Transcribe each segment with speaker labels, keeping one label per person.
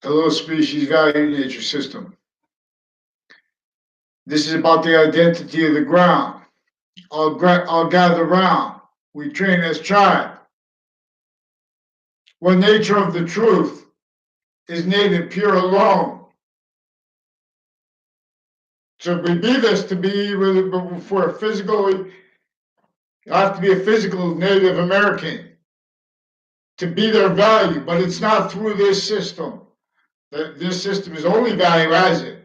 Speaker 1: Hello, species value nature system. This is about the identity of the ground. I'll gather round. We train as tribe. When nature of the truth is native, pure alone. So we be this to be for physically, you have to be a physical Native American to be their value, but it's not through this system. This system is only value as it.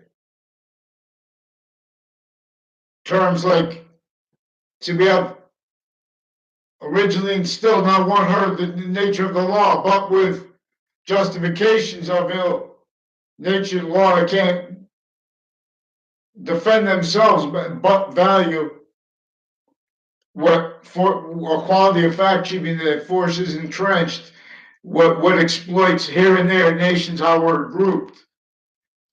Speaker 1: Terms like, so we have originally instilled not one heard the nature of the law, but with justifications of ill natured law that can't defend themselves, but value what for a quality of fact keeping that forces entrenched, what exploits here and there nations how we're grouped,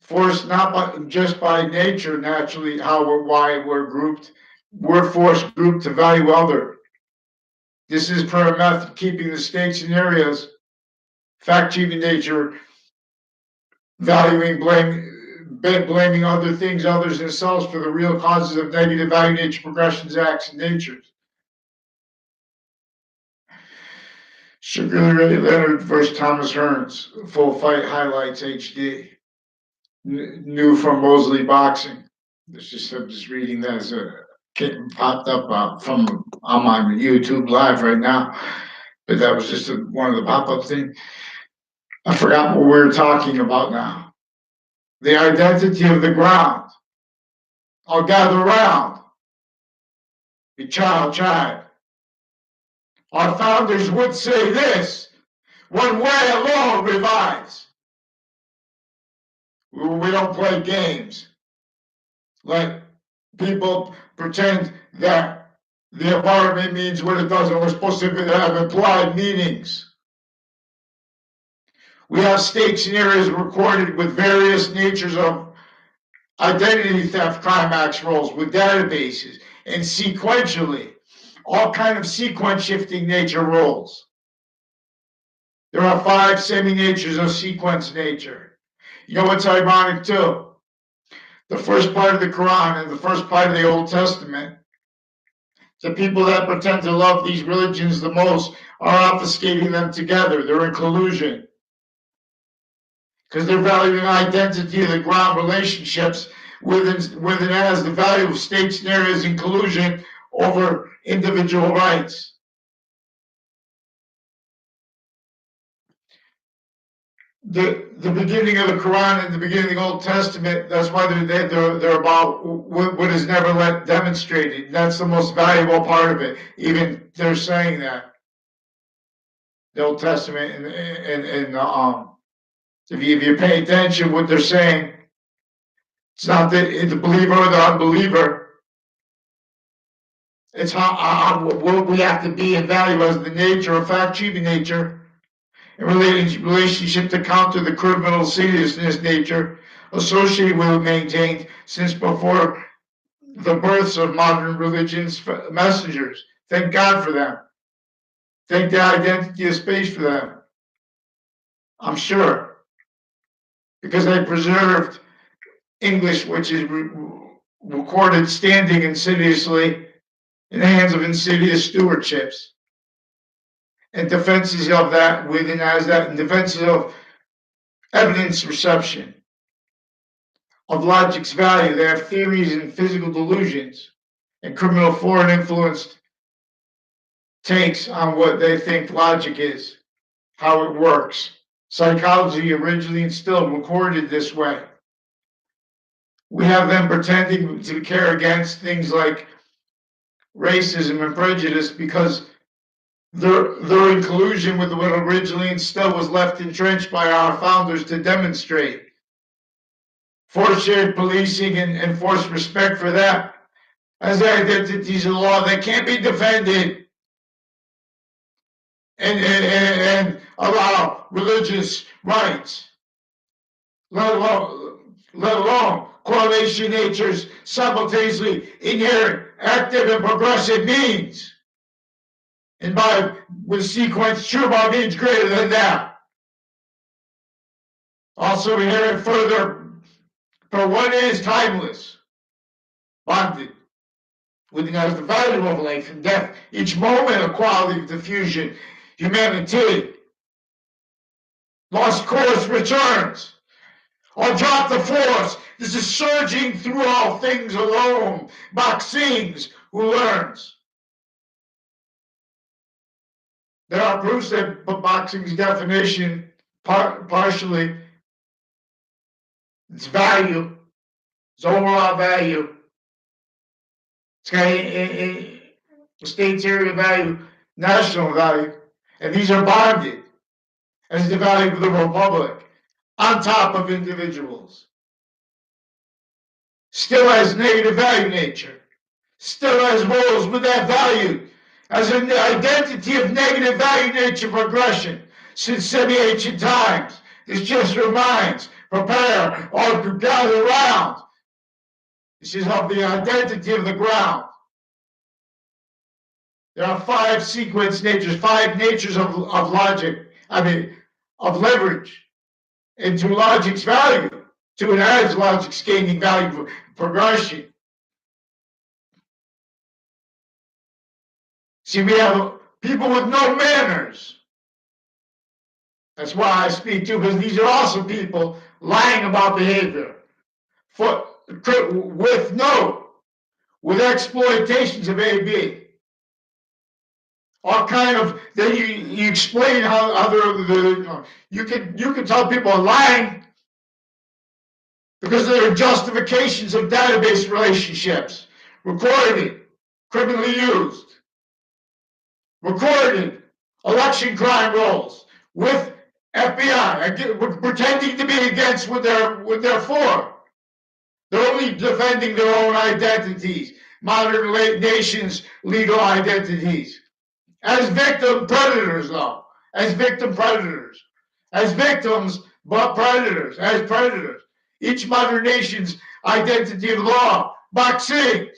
Speaker 1: forced not just by nature naturally why we're grouped, we're forced grouped to value other. This is per a method keeping the stakes in areas, fact keeping nature, valuing blaming other things, others themselves for the real causes of negative value nature progressions, acts, and natures. Sugar Ray Leonard versus Thomas Hearns, Full Fight Highlights HD. New from Mosley Boxing. I'm just reading that as a popped up from on my YouTube live right now, but that was just one of the pop-up things. I forgot what we were talking about now. The identity of the ground. I'll gather round. The child. Our founders would say this: one way alone revives. We don't play games. Let people pretend that the environment means what it doesn't. We're supposed to have implied meanings. We have stakes and areas recorded with various natures of identity theft, climax roles with databases, and sequentially, all kind of sequence shifting nature roles. There are 5 semi-natures of sequence nature. You know what's ironic too? The first part of the Quran and the first part of the Old Testament, the people that pretend to love these religions the most are obfuscating them together. They're in collusion. Because they're valuing identity of the ground relationships within as the value of state scenarios in collusion over individual rights. The beginning of the Quran and the beginning of the Old Testament, that's why they're about what is never let demonstrated. That's the most valuable part of it. Even they're saying that. The Old Testament and if you pay attention what they're saying, it's not the believer or the unbeliever. It's what we have to be and value as the nature of fact-keeping nature in relationship to counter the criminal seriousness nature associated with maintained since before the births of modern religion's messengers. Thank God for them. Thank the identity of space for them. I'm sure. Because they preserved English, which is recorded standing insidiously in the hands of insidious stewardships. And defenses of that within as that, and defenses of evidence reception, of logic's value. They have theories and physical delusions and criminal foreign influenced takes on what they think logic is, how it works. Psychology originally instilled, recorded this way. We have them pretending to care against things like racism and prejudice because they're in collusion with what originally instilled was left entrenched by our founders to demonstrate. Forced shared policing and enforced respect for that as identities of law that can't be defended and allow religious rights, let alone correlation natures simultaneously inherent, active, and progressive means. And by with sequence, true by means greater than that. Also, we hear it further, for what is timeless, bonded, within us the value of life and death, each moment a quality of diffusion, humanity, lost course returns, or drop the force. This is surging through all things alone, Boxings who learns. There are proofs that boxing's definition, partially, its value, its overall value, it's got a state's area value, national value, and these are bonded as the value of the republic on top of individuals. Still has negative value nature, still has roles with that value as an identity of negative value nature progression since semi-ancient times. This just reminds, prepare, or to gather around. This is of the identity of the ground. There are 5 sequence natures, 5 natures of logic, of leverage into logic's value, to enhance logic's gaining value for progression. See, we have people with no manners. That's why I speak to, because these are also people lying about behavior with exploitations of AB. All kind of, then you explain how you can tell people are lying because there are justifications of database relationships, recorded, criminally used, recorded election crime rolls with FBI pretending to be against what they're for. They're only defending their own identities, modern nations' legal identities. As victim predators, though. As victim predators. As victims, but predators. As predators. Each modern nation's identity of law. Boxings.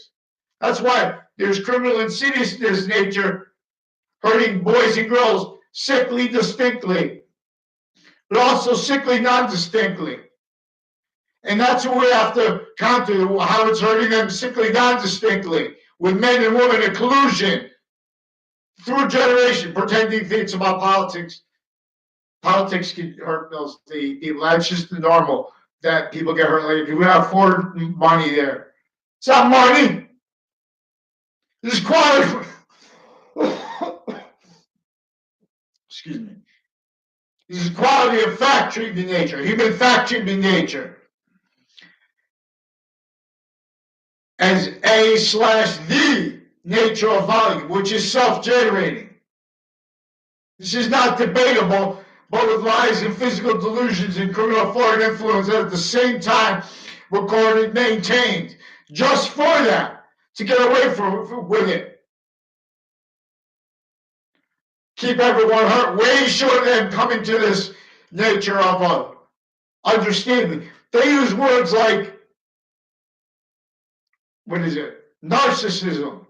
Speaker 1: That's why there's criminal insidiousness nature hurting boys and girls sickly distinctly, but also sickly non-distinctly. And that's what we have to counter, how it's hurting them sickly non-distinctly, with men and women in collusion through a generation, pretending things about politics. Politics can hurt those people. That's just the normal, that people get hurt later. We have for money there. It's not money. This is quality. Excuse me. This is quality of fact treatment nature, human fact treatment nature. As the nature of volume, which is self-generating. This is not debatable, but with lies and physical delusions and criminal foreign influence at the same time recorded, maintained, just for that, to get away with it. Keep everyone hurt, way short of them coming to this nature of understanding. They use words like, narcissism,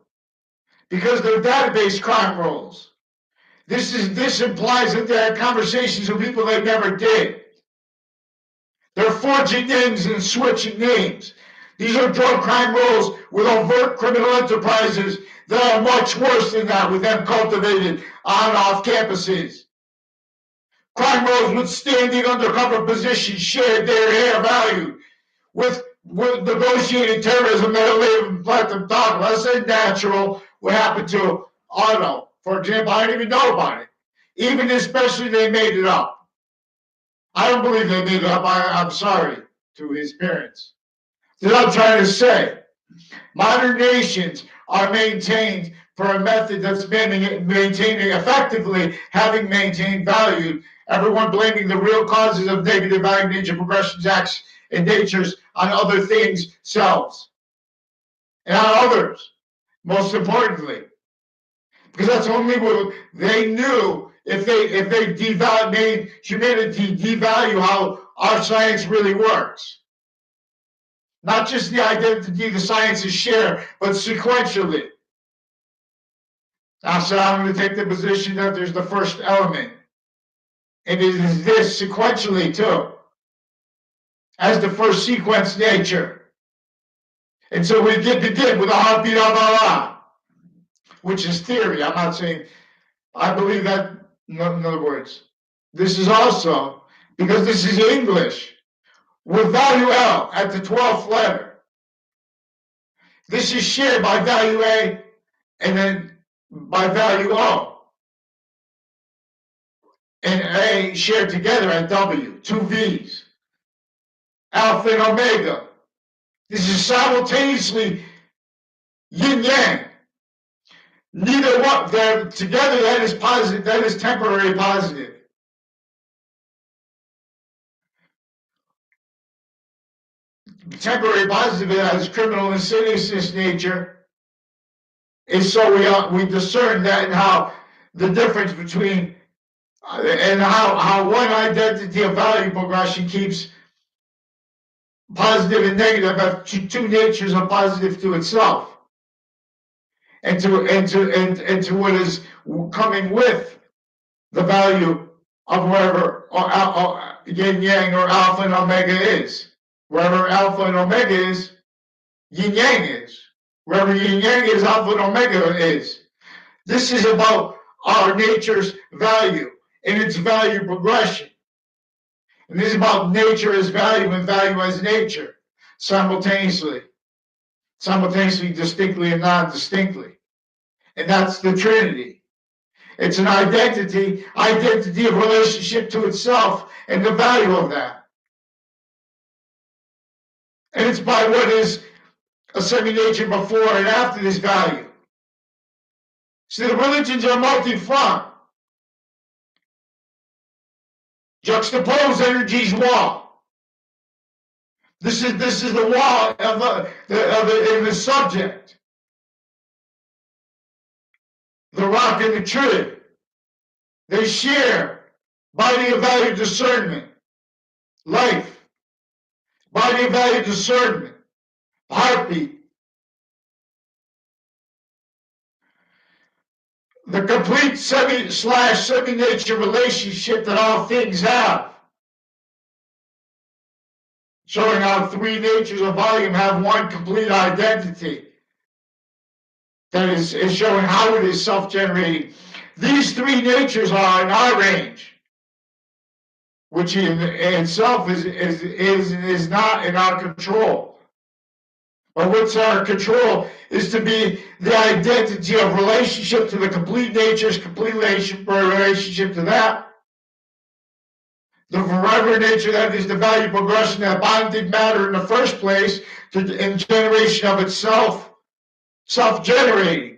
Speaker 1: because they're database crime rolls. This implies that they had conversations with people they never did. They're forging names and switching names. These are drug crime rolls with overt criminal enterprises that are much worse than that, with them cultivated on and off campuses. Crime rolls with standing undercover positions shared their hair value with negotiated terrorism that live let them talk. Let's say natural. What happened to Otto, for example? I didn't even know about it. Even especially they made it up. I don't believe they made it up. I'm sorry to his parents. That's what I'm trying to say. Modern nations are maintained for a method that's maintaining effectively, having maintained value. Everyone blaming the real causes of negative value nature progressions, acts, and natures on other things, selves, and on others, most importantly. Because that's only what they knew. If they made humanity devalue how our science really works. Not just the identity the sciences share, but sequentially. Now, so I'm going to take the position that there's the first element. And it is this sequentially too. as the first sequence nature. And so we begin with a heartbeat of Allah, which is theory. I'm not saying, I believe that, in other words, this is also, because this is English, with value L at the 12th letter. This is shared by value A and then by value O. And A shared together at W, two V's, alpha and omega. This is simultaneously yin yang. Neither one, they're together, that is positive, that is temporary positive. Temporary positive has criminal insidiousness nature, is so we discern that and how the difference between and how one identity of value progression keeps positive and negative have two natures of positive to itself and to what is coming with the value of wherever yin yang or alpha and omega is. Wherever alpha and omega is, yin yang is. Wherever yin yang is, alpha and omega is. This is about our nature's value and its value progression. And this is about nature as value and value as nature simultaneously, distinctly and non-distinctly. And that's the Trinity. It's an identity of relationship to itself and the value of that. And it's by what is a semi-nature before and after this value. See, the religions are multi-front. Juxtaposed energies wall. This is the wall of the subject. The rock and the tree. They share body of value discernment, life, body of value discernment, heartbeat. The complete semi-nature relationship that all things have. Showing how three natures of volume have one complete identity. That is showing how it is self-generating. These three natures are in our range, which in itself is not in our control. But what's our control is to be the identity of relationship to the complete nature's complete relationship to that. The forever nature that is the value progression that bonded matter in the first place in generation of itself, self-generating.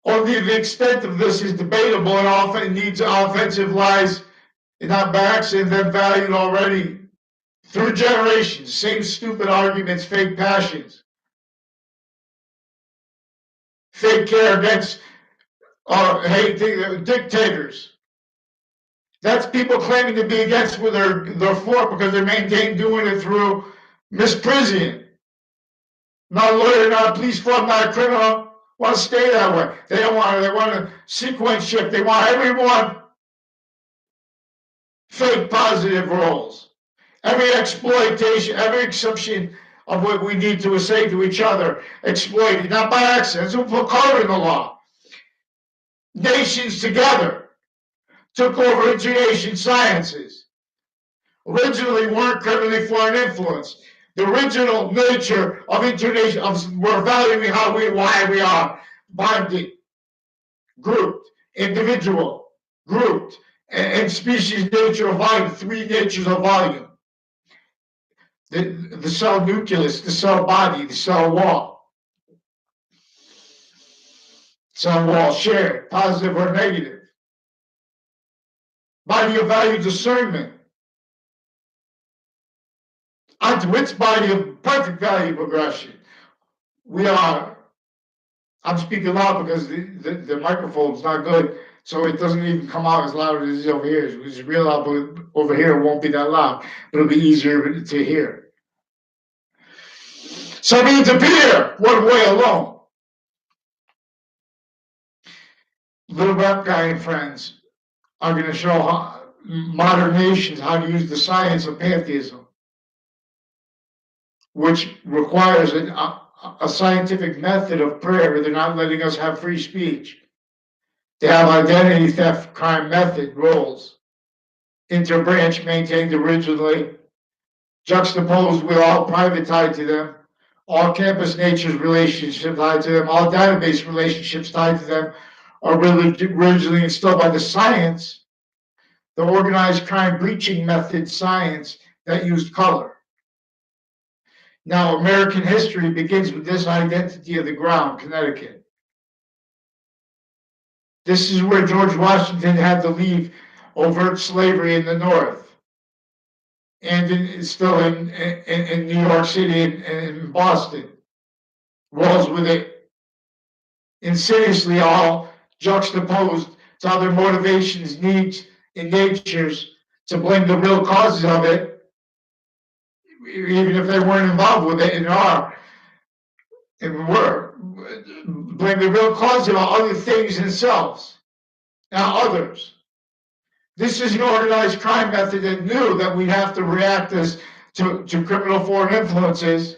Speaker 1: Only the extent of this is debatable and often needs offensive lies not by accident, then valued already through generations. Same stupid arguments, fake passions, fake care against dictators. That's people claiming to be against what they're for because they maintain doing it through misprision. Not a lawyer, not a police force, not a criminal. Want to stay that way. They don't want to. They want to sequence shift. They want everyone fake positive roles. Every exploitation, every exception of what we need to say to each other, exploited, not by accident. That's what put color in the law. Nations together took over internation sciences. Originally weren't criminally foreign influence. The original nature of internation, we're valuing why we are bonded, grouped, individual, grouped, and species nature of volume, three natures of volume. The cell nucleus, the cell body, the cell wall. Cell wall shared, positive or negative. Body of value discernment. Onto its body of perfect value progression. I'm speaking loud because the microphone's not good, so it doesn't even come out as loud as it is over here. It's real loud, but over here it won't be that loud. It'll be easier to hear. So means appear one way alone. Little rap guy and friends are going to show modern nations how to use the science of pantheism, which requires a scientific method of prayer. They're not letting us have free speech. They have identity theft, crime method, roles. Interbranch maintained originally, juxtaposed with all private tied to them, all campus nature's relationship tied to them, all database relationships tied to them, are originally instilled by the science, the organized crime breaching method science that used color. Now, American history begins with this identity of the ground, Connecticut. This is where George Washington had to leave overt slavery in the North, and still in New York City and in Boston. Rolls with it insidiously, all juxtaposed to other motivations, needs, and natures to blame the real causes of it, even if they weren't involved with it and are, and were, blame the real cause of other things themselves, not others. This is an organized crime method that knew that we'd have to react to criminal foreign influences,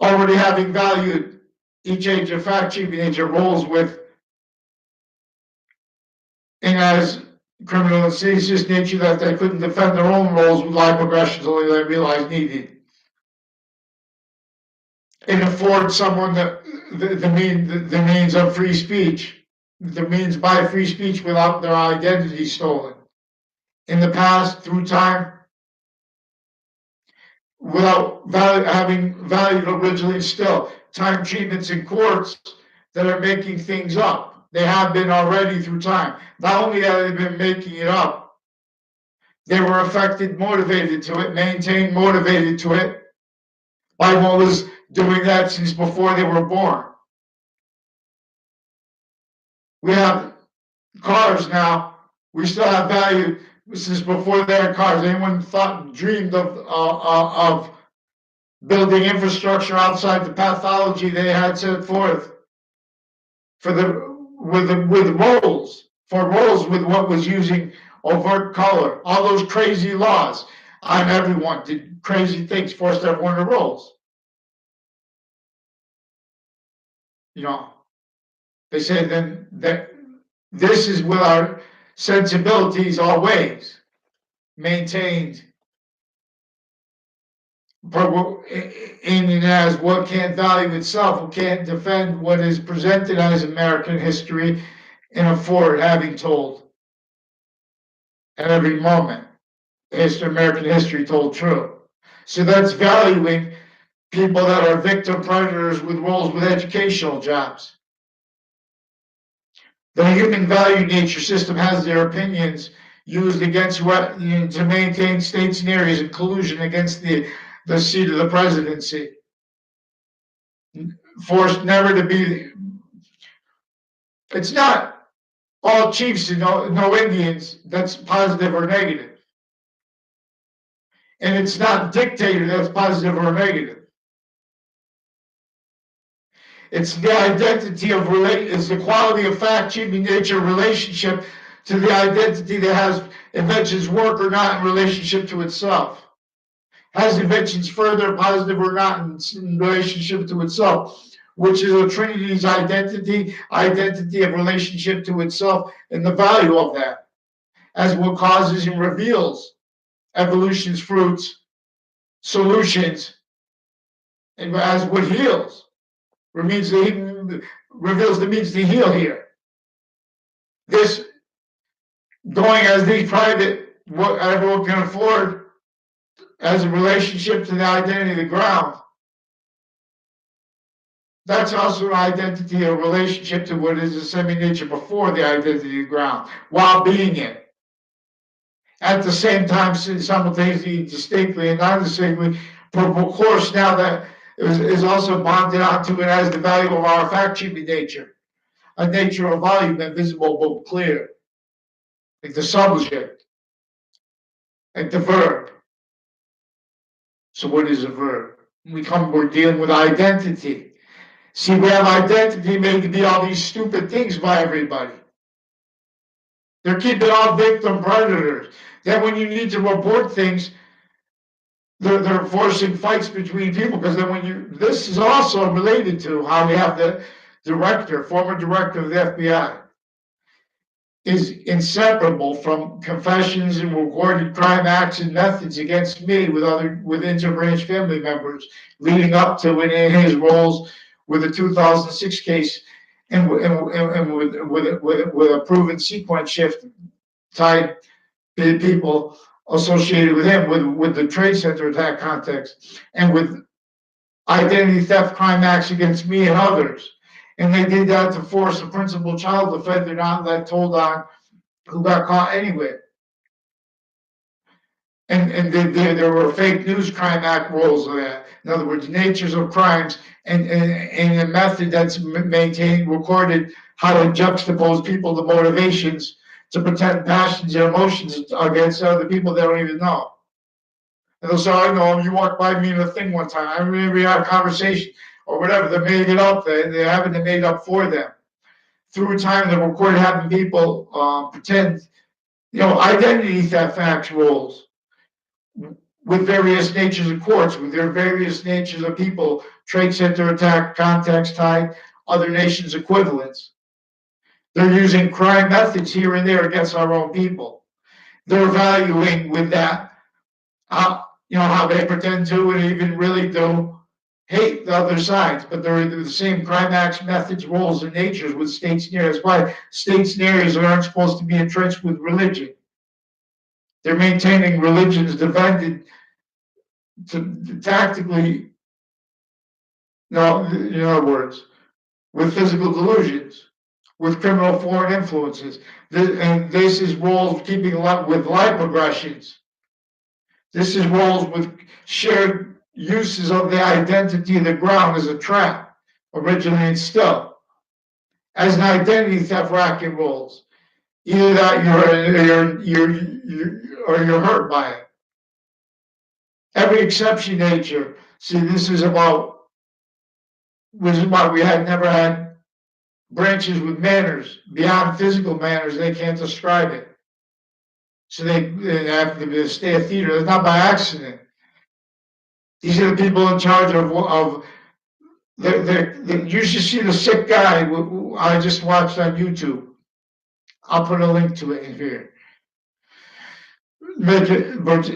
Speaker 1: already having valued each age of fact chiefing age rolls with, and as criminal and seditious nature that they couldn't defend their own roles with live progressions only they realized needed. And afford someone the means of free speech, the means by free speech without their identity stolen. In the past, through time, without having valued originally still, time treatments in courts that are making things up. They have been already through time. Not only have they been making it up, they were affected, motivated to it, maintained, motivated to it by what was doing that since before they were born. We have cars now. We still have value since before they had cars. Anyone thought, dreamed of building infrastructure outside the pathology they had set forth for with roles with what was using overt color, all those crazy laws on everyone, did crazy things, forced everyone to roles. You know, they say then that this is with our sensibilities always maintained in and as what can't value itself, what can't defend what is presented as American history and afford having told at every moment. American history told true. So that's valuing people that are victim predators with roles with educational jobs. The human value nature system has their opinions used against what to maintain states and areas in collusion against the seat of the presidency. Forced never to be. It's not all chiefs and no Indians that's positive or negative. And it's not dictator that's positive or negative. It's the identity of it's the quality of fact, chiefing nature relationship to the identity that has inventions work or not in relationship to itself. Has inventions further positive or not in relationship to itself, which is a Trinity's identity of relationship to itself, and the value of that, as what causes and reveals evolution's fruits, solutions, and as what heals. Reveals the means to heal here. This going as the private, what everyone can afford as a relationship to the identity of the ground. That's also an identity, a relationship to what is a semi-nature before the identity of the ground, while being it. At the same time, simultaneously, distinctly and non-distinctly, of course, now that is also bonded onto it as the value of our fact-chiefing nature, a nature of volume and visible but clear, like the subject, like the verb. So what is a verb? We're dealing with identity. See, we have identity made to be all these stupid things by everybody. They're keeping all victim predators. Then when you need to report things, they're forcing fights between people, because then this is also related to how we have the former director of the FBI, is inseparable from confessions and recorded crime acts and methods against me with interbranch family members, leading up to and in his roles with the 2006 case, and with a proven sequence shift tied to people associated with him, with the Trade Center attack context, and with identity theft crime acts against me and others. And they did that to force a principal child defender not let told on, who got caught anyway. And there were fake news crime act rules of that. In other words, natures of crimes, and a method that's maintained, recorded, how to juxtapose people to motivations to pretend passions and emotions against other people they don't even know. And they'll say, I know him, you walked by me in a thing one time. I remember we had a conversation or whatever. They're making it up. They're having it made up for them. Through time, they're recorded having people pretend, identity theft acts rules with various natures of courts, with their various natures of people, Trade Center attack, context tied, other nations' equivalents. They're using crime methods here and there against our own people. They're valuing with that, how they pretend to and even really do hate the other sides, but they're the same crime acts, methods, roles, and natures with state scenarios. That's why state scenarios aren't supposed to be entrenched with religion. They're maintaining religions divided to tactically, no, in other words, with physical delusions, with criminal foreign influences. And this is roles keeping with life progressions. This is roles with shared uses of the identity of the ground as a trap, originally and still, as an identity theft racket rolls. Either that you're hurt by it. Every exception nature. See, this is why we had never had branches with manners beyond physical manners. They can't describe it. So they have to stay a theater. It's not by accident. These are the people in charge of you should see the sick guy I just watched on YouTube. I'll put a link to it in here. But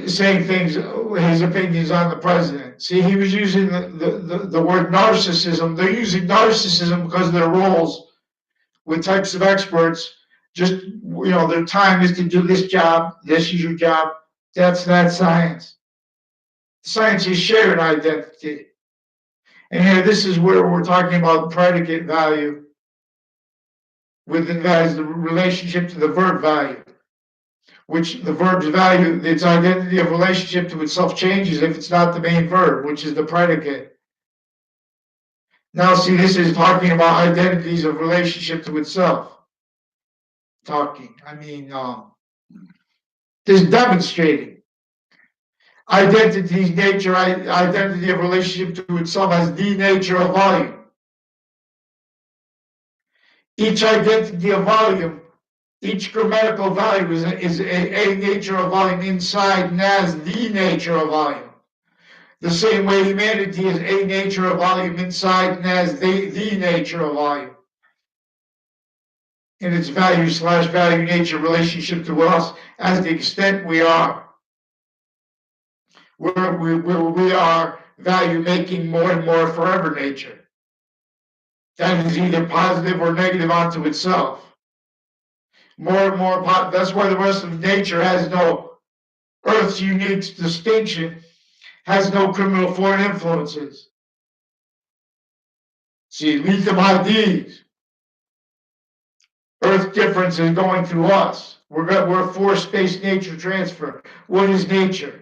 Speaker 1: saying things, his opinions on the president. See, he was using the word narcissism. They're using narcissism because of their roles with types of experts. Just, their time is to do this job. This is your job. That's not science. Science is shared identity. And here, this is where we're talking about predicate value. Within that is the relationship to the verb value, which the verb's value, its identity of relationship to itself changes if it's not the main verb, which is the predicate. Now, see, this is talking about identities of relationship to itself. This is demonstrating identity's nature, identity of relationship to itself as the nature of volume. Each identity of volume, each grammatical value is a nature of volume inside and as the nature of volume. The same way humanity is a nature of volume inside and as the nature of volume. In its value/value nature relationship to us as the extent we are. Where we are value making more and more forever nature. That is either positive or negative onto itself. More and more, that's why the rest of nature has no, Earth's unique distinction has no criminal foreign influences. See, lithium IDs. Earth difference is going through us. We're for space nature transfer. What is nature?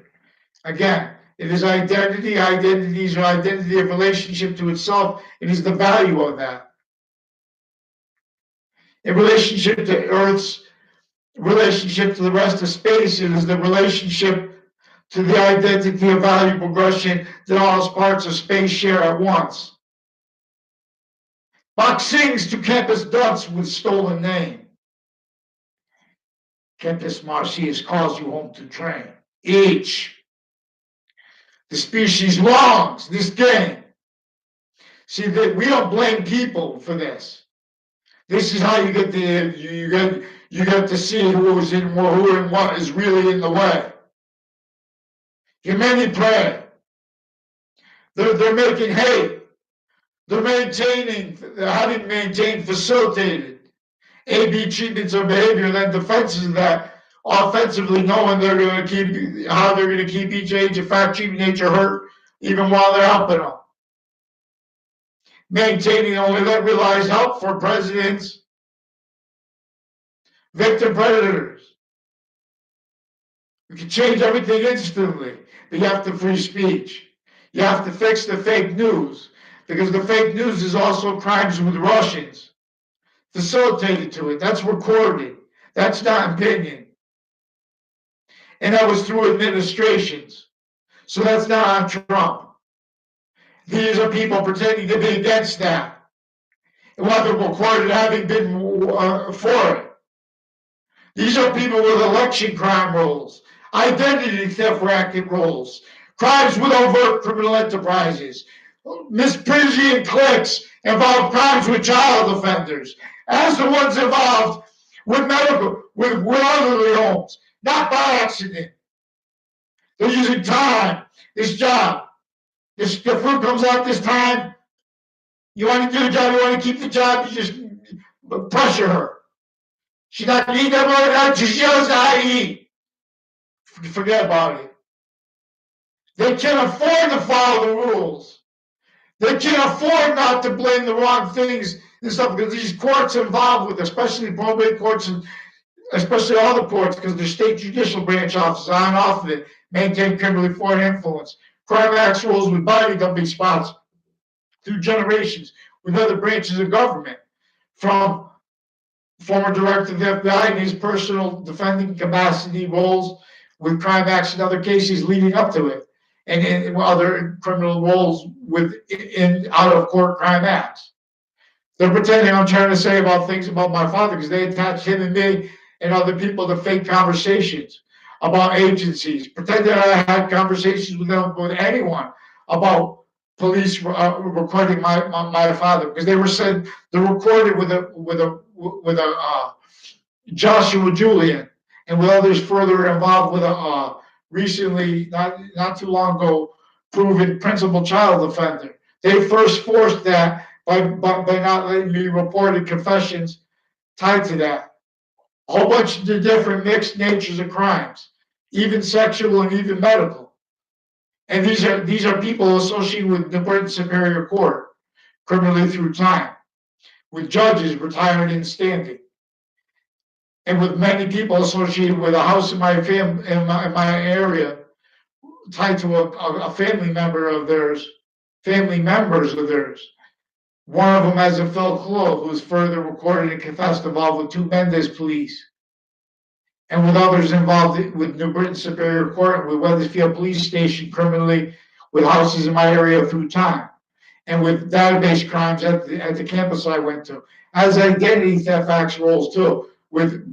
Speaker 1: Again, it is identity. Identities are identity of relationship to itself. It is the value of that. In relationship to Earth's relationship to the rest of space, it is the relationship to the identity of value progression that all parts of space share at once. Bach sings to campus dunce with stolen name. Campus Marcius calls you home to train. Each. The species longs this game. See, that we don't blame people for this. This is how you get to see who and what is really in the way. Humanity prey. They're making hate. They're having maintained, facilitated A/B treatments of behavior, then defenses of that, offensively knowing how they're going to keep each age of fact treatment nature hurt, even while they're helping them. Maintaining only that realized help for presidents, victim predators. You can change everything instantly, but you have to free speech. You have to fix the fake news, because the fake news is also crimes with Russians facilitated to it. That's recorded. That's not opinion. And that was through administrations. So that's not on Trump. These are people pretending to be against that. And while they're recorded having been for it. These are people with election crime roles, identity theft racket roles, crimes with overt criminal enterprises. Misprision cliques involve crimes with child offenders, as the ones involved with elderly homes, not by accident. They're using time, this job. The fruit comes out this time. You want to do the job, you want to keep the job, you just pressure her. She's not eating that right now, she knows how to eat. Forget about it. They can afford to follow the rules. They can afford not to blame the wrong things and stuff, because these courts involved with, especially probate courts and especially all the courts, because the state judicial branch officers on and off of it, maintain criminally foreign influence. Crime acts rules with body dumping spots through generations with other branches of government, from former director of the FBI and his personal defending capacity roles with crime acts in other cases leading up to it, and in other criminal roles in out of court crime acts. They're pretending I'm trying to say about things about my father, because they attach him and me and other people to fake conversations about agencies, pretending I had conversations with anyone about police recording my father, because they were said they're recorded with a Joshua Julian and with others further involved with a recently not too long ago proven principal child offender. They first forced that by not letting me reported confessions tied to that. A whole bunch of different mixed natures of crimes, even sexual and even medical. And these are people associated with the Britain Superior Court, criminally through time, with judges retired and standing, and with many people associated with a house in my area, tied to a family members of theirs. One of them has a Phil Clove, who was further recorded and confessed involved with two Mendez police, and with others involved with New Britain Superior Court and with Wethersfield Police Station criminally, with houses in my area through time, and with database crimes at the campus I went to, as identity theft acts rolls too, with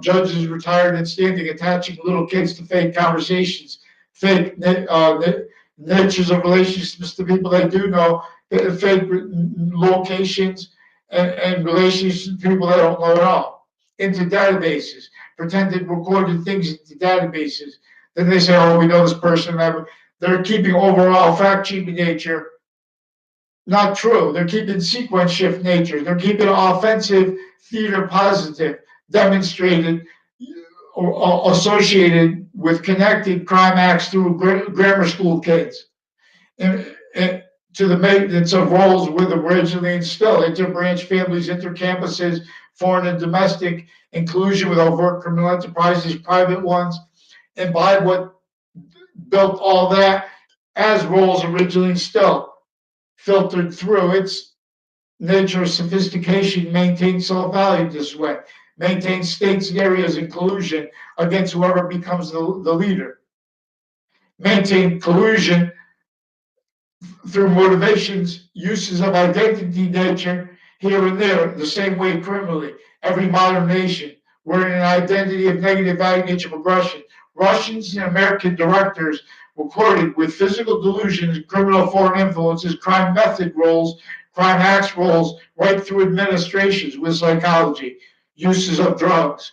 Speaker 1: judges retired and standing attaching little kids to fake conversations, fake natures of relationships to people they do know, fake locations and relationships to people they don't know at all, into databases, pretended recorded things into databases. Then they say, oh, we know this person. They're keeping overall fact sheet nature. Not true. They're keeping sequence shift nature. They're keeping offensive theater positive, demonstrated or associated with connected crime acts through grammar school kids. And to the maintenance of roles with originally instilled interbranch families, intercampuses, foreign and domestic inclusion with overt criminal enterprises, private ones, and by what built all that as roles originally instilled, filtered through its nature of sophistication, maintain self-value this way, maintain states and areas in collusion against whoever becomes the leader, maintain collusion through motivations, uses of identity nature here and there, the same way criminally. Every modern nation were in an identity of negative value nature progression. Russians and American directors recorded with physical delusions, criminal foreign influences, crime method roles, crime acts roles, right through administrations with psychology, uses of drugs,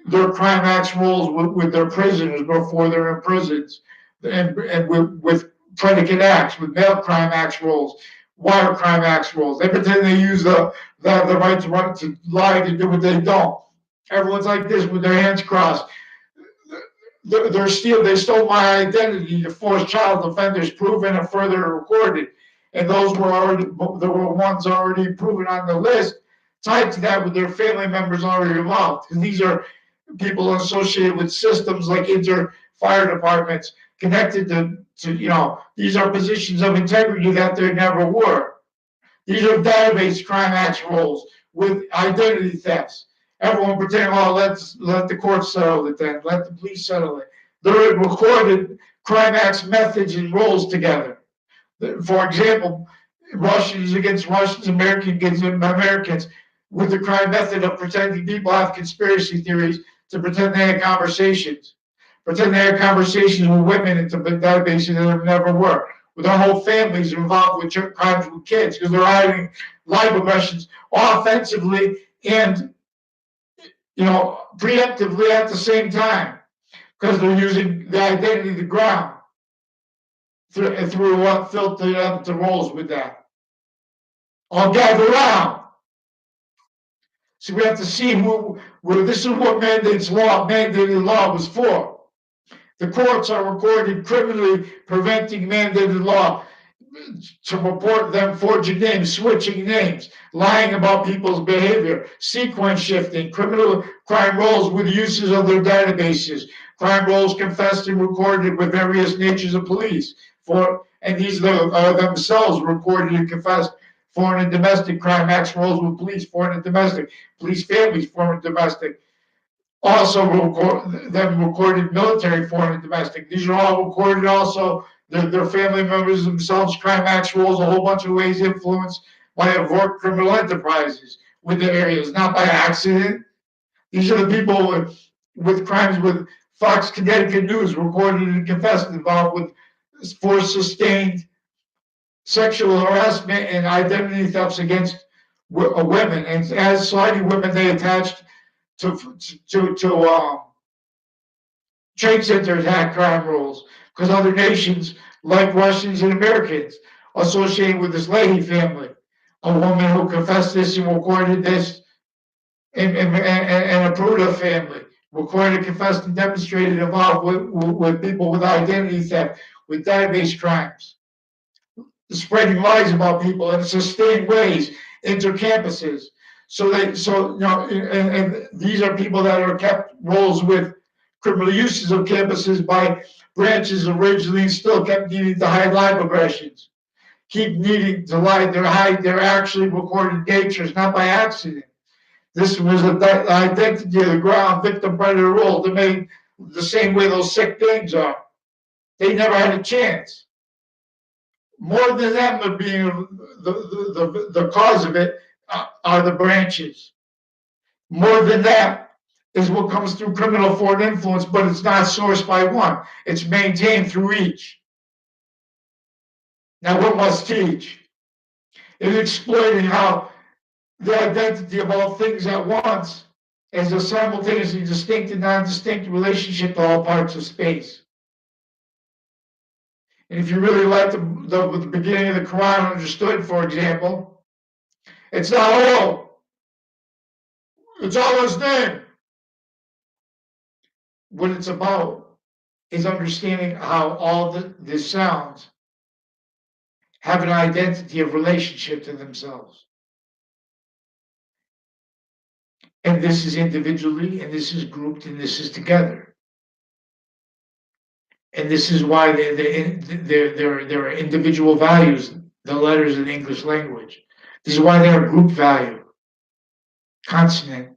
Speaker 1: their crime acts roles with their prisoners before they're in prisons, and with predicate acts, with male crime acts roles, wire crime acts roles. They pretend they use the right to run to lie to do what they don't. Everyone's like this with their hands crossed. They stole my identity to force child offenders proven and further recorded. And those were already there were ones already proven on the list, tied to that with their family members already involved. And these are people associated with systems like inter fire departments connected to these are positions of integrity that there never were. These are database crime acts roles with identity thefts. Everyone pretending, oh, let the courts settle it then, let the police settle it. They're recorded crime acts methods and roles together. For example, Russians against Russians, Americans against Americans, with the crime method of pretending people have conspiracy theories to pretend they had conversations, pretend they had conversations with women into databases that there never were. With their whole families involved with crimes with kids because they're hiding live aggressions offensively and preemptively at the same time because they're using the identity of the ground through what filtered up the roles with that. All gather around. So we have to see this is what mandated law was for. The courts are recorded criminally preventing mandated law to report them forging names, switching names, lying about people's behavior, sequence shifting, criminal crime roles with uses of their databases, crime roles confessed and recorded with various natures of police, and these are themselves recorded and confessed foreign and domestic crime acts roles with police, foreign and domestic, police families, foreign and domestic, also recorded military, foreign and domestic. These are all recorded also their family members themselves, crime acts roles, a whole bunch of ways influenced by overt criminal enterprises with the areas, not by accident. These are the people with crimes with Fox Connecticut News recorded and confessed involved with forced sustained sexual harassment and identity thefts against women. And as Saudi women, they attached to trade centers had crime rules because other nations, like Russians and Americans, associated with this Leahy family, a woman who confessed this and recorded this, and a Pruda family, recorded, confessed, and demonstrated involved with people with identity theft, with database crimes, spreading lies about people in sustained ways, intercampuses. And these are people that are kept roles with criminal uses of campuses by branches originally still kept needing to hide live aggressions, keep needing to hide their actually recorded natures, not by accident. This was an identity of the ground victim predator role to make the same way those sick things are. They never had a chance. More than them being the cause of it are the branches. More than that is what comes through criminal foreign influence, but it's not sourced by one. It's maintained through each. Now, what must teach? It's exploiting how the identity of all things at once is a simultaneously distinct and non-distinct relationship to all parts of space. And if you really let the beginning of the Quran understood, for example, it's not all. It's Allah's name. What it's about is understanding how all the sounds have an identity of relationship to themselves. And this is individually, and this is grouped, and this is together. And this is why there are individual values, the letters in the English language. This is why they are group value, consonant,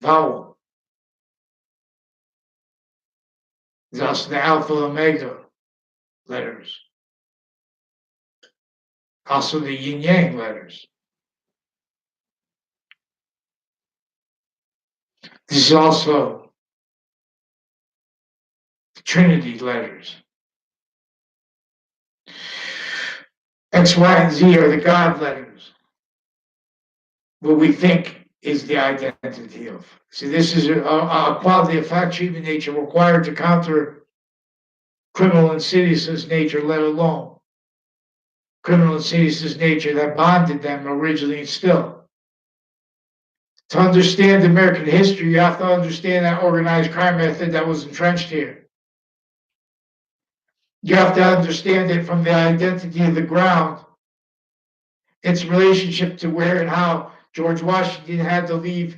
Speaker 1: vowel. There's also the alpha and omega letters. Also the yin yang letters. This is also the Trinity letters. X, Y, and Z are the God letters. What we think is the identity of. See, this is a quality of fact, treatment nature required to counter criminal insidiousness nature, let alone criminal insidiousness nature that bonded them originally and still. To understand American history, you have to understand that organized crime method that was entrenched here. You have to understand it from the identity of the ground, its relationship to where and how George Washington had to leave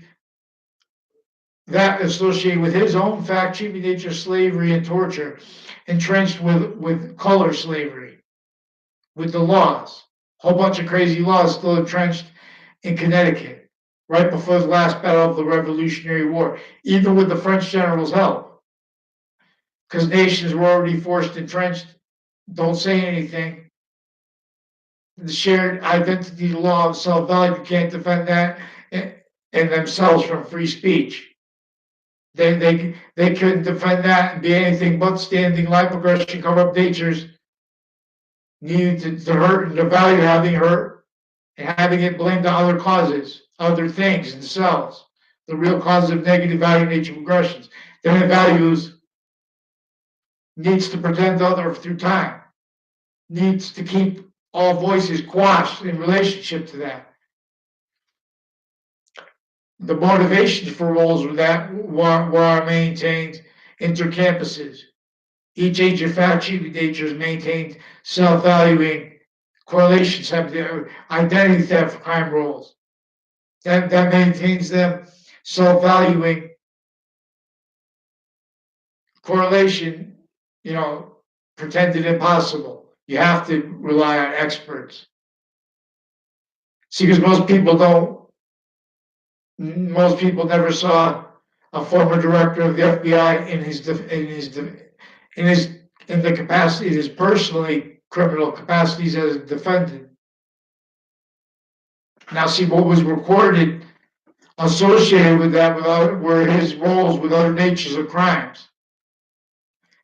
Speaker 1: that associated with his own fact, treatment nature, slavery, and torture, entrenched with color slavery, with the laws. A whole bunch of crazy laws still entrenched in Connecticut, right before the last battle of the Revolutionary War, even with the French generals' help. Because nations were already forced entrenched, don't say anything. The shared identity law of self-value, you can't defend that in themselves from free speech. They couldn't defend that and be anything but standing life aggression, corrupt natures needed to hurt and to value having hurt and having it blamed on other causes, other things themselves. The real cause of negative value nature aggressions. Their values needs to pretend other through time, needs to keep all voices quashed in relationship to that. The motivations for roles were maintained intercampuses. Each age of fact treatment nature is maintained self-valuing correlations have their identity theft crime roles. That maintains them self-valuing correlation, pretended impossible. You have to rely on experts. See, because most people never saw a former director of the FBI in the capacity, his personally criminal capacities as a defendant. Now, see, what was recorded associated with that were his roles with other natures of crimes.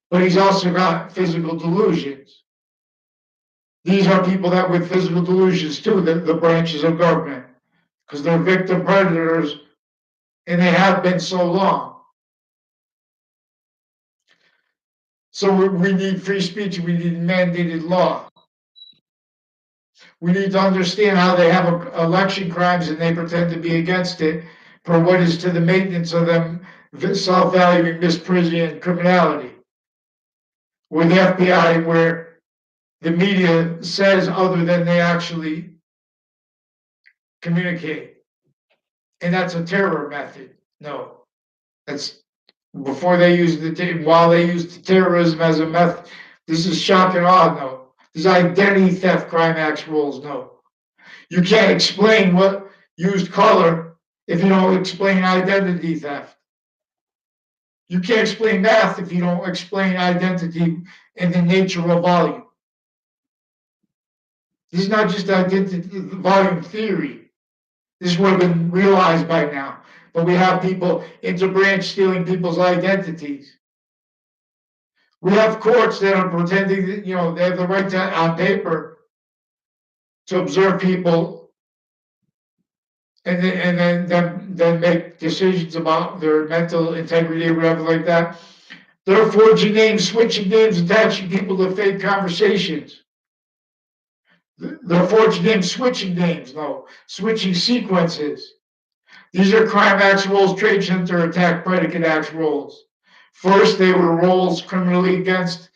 Speaker 1: But he's also got physical delusions. These are people that with physical delusions too, the branches of government, because they're victim predators, and they have been so long. So we need free speech, we need mandated law. We need to understand how they have election crimes and they pretend to be against it for what is to the maintenance of them self-valuing misprision criminality. With the FBI, where the media says other than they actually communicate. And that's a terror method. No, that's before they use while they use the terrorism as a method. This is shock and awe. No, this is identity theft crime acts rules. No, you can't explain what used color if you don't explain identity theft. You can't explain math if you don't explain identity and the nature of volume. This is not just identity volume theory. This would have been realized by now. But we have people interbranch stealing people's identities. We have courts that are pretending that, they have the right to, on paper, to observe people and then make decisions about their mental integrity or whatever like that. They're forging names, switching names, attaching people to fake conversations. They're forging names, switching names, switching sequences. These are crime acts roles, trade center attack predicate acts roles. First, they were roles criminally against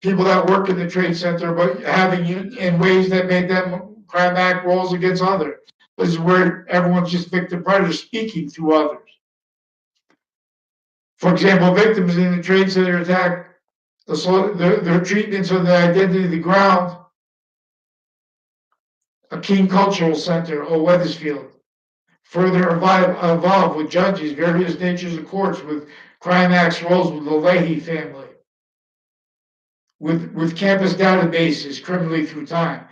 Speaker 1: people that work in the trade center, but having in ways that made them crime act roles against others. This is where everyone's just victim predators speaking through others. For example, victims in the trade center attack, their treatments of the identity of the ground, a Keene Cultural Center, or Wethersfield. Further evolved with judges, various natures of courts, with crime acts roles with the Leahy family, with campus databases criminally through time,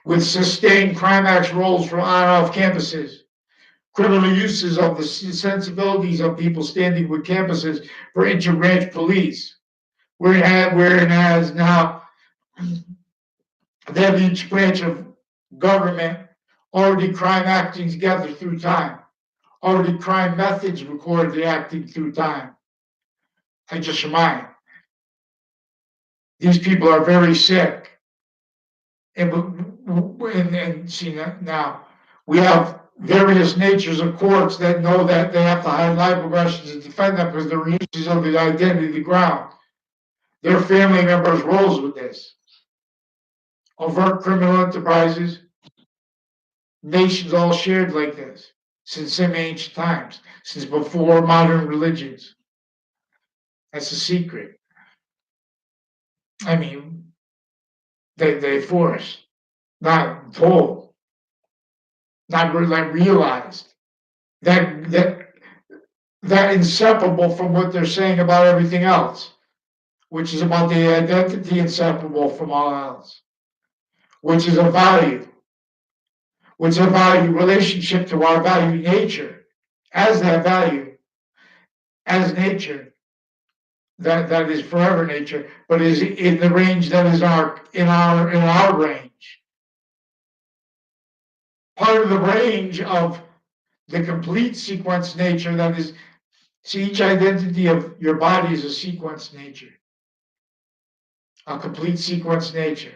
Speaker 1: with sustained crime acts roles from on and off campuses, criminal uses of the sensibilities of people standing with campuses for interbranch police, whereas now they have each branch of government already crime acting together through time, already crime methods recorded acting through time. I just remind, these people are very sick. And see now, we have various natures of courts that know that they have to hide live progressions to defend them because they're uses of the identity of the ground. Their family members rolls with this. Overt criminal enterprises, nations all shared like this since some ancient times, since before modern religions. That's a secret. I mean, they force, not told, not realized. That inseparable from what they're saying about everything else, which is about the identity inseparable from all else, which is a value, which is a value relationship to our value nature, as that value, as nature, that is forever nature, but is in the range that is in our range. Part of the range of the complete sequence nature that is, see, each identity of your body is a sequence nature, a complete sequence nature.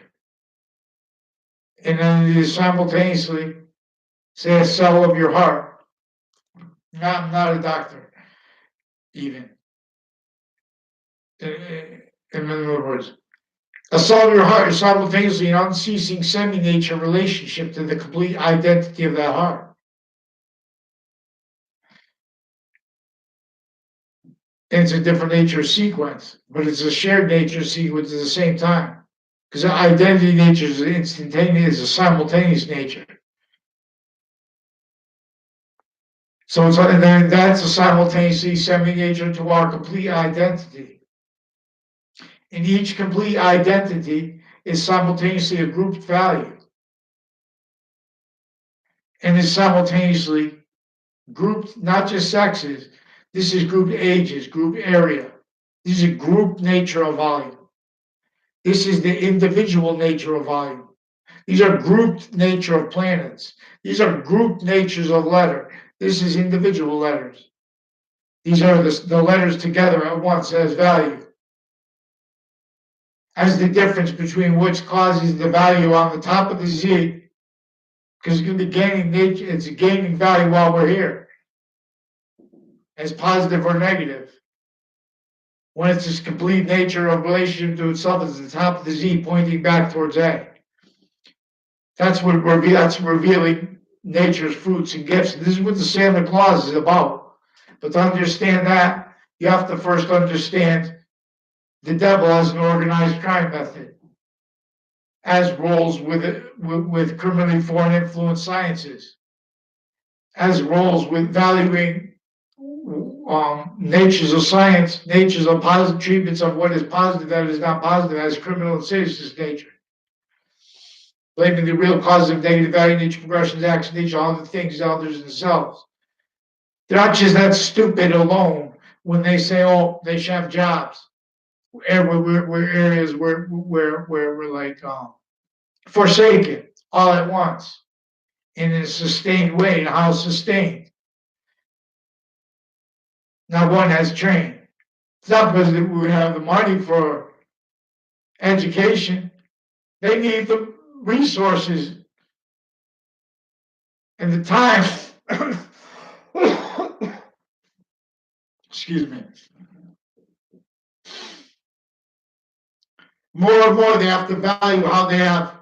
Speaker 1: And then it is simultaneously, say, a cell of your heart. I'm not a doctor, even. In other words, a cell of your heart is simultaneously an unceasing semi-nature relationship to the complete identity of that heart. And it's a different nature sequence, but it's a shared nature sequence at the same time. Because identity nature is instantaneous, is a simultaneous nature. So then that's a simultaneously semi-nature to our complete identity. And each complete identity is simultaneously a grouped value. And is simultaneously grouped, not just sexes, this is grouped ages, grouped area. This is a group nature of volume. This is the individual nature of volume. These are grouped nature of planets. These are grouped natures of letter. This is individual letters. These are the letters together at once as value. As the difference between which causes the value on the top of the Z, because it's going to be gaining nature, it's gaining value while we're here, as positive or negative. When it's this complete nature of relationship to itself as the top of the Z pointing back towards A. That's revealing nature's fruits and gifts. And this is what the Santa Claus is about. But to understand that, you have to first understand the devil as an organized crime method, as roles with criminally foreign influence sciences, as roles with valuing natures of science, natures of positive treatments of what is positive, that is not positive, as criminal and citizen's nature. Blaming the real cause of negative value, nature, progressions, action, nature, all the things, others, and themselves. They're not just that stupid alone when they say, oh, they should have jobs. We're areas where we're like forsaken all at once in a sustained way. And how sustained? Not one has trained. It's not because we have the money for education. They need the resources and the time. Excuse me. More and more, they have to value how they have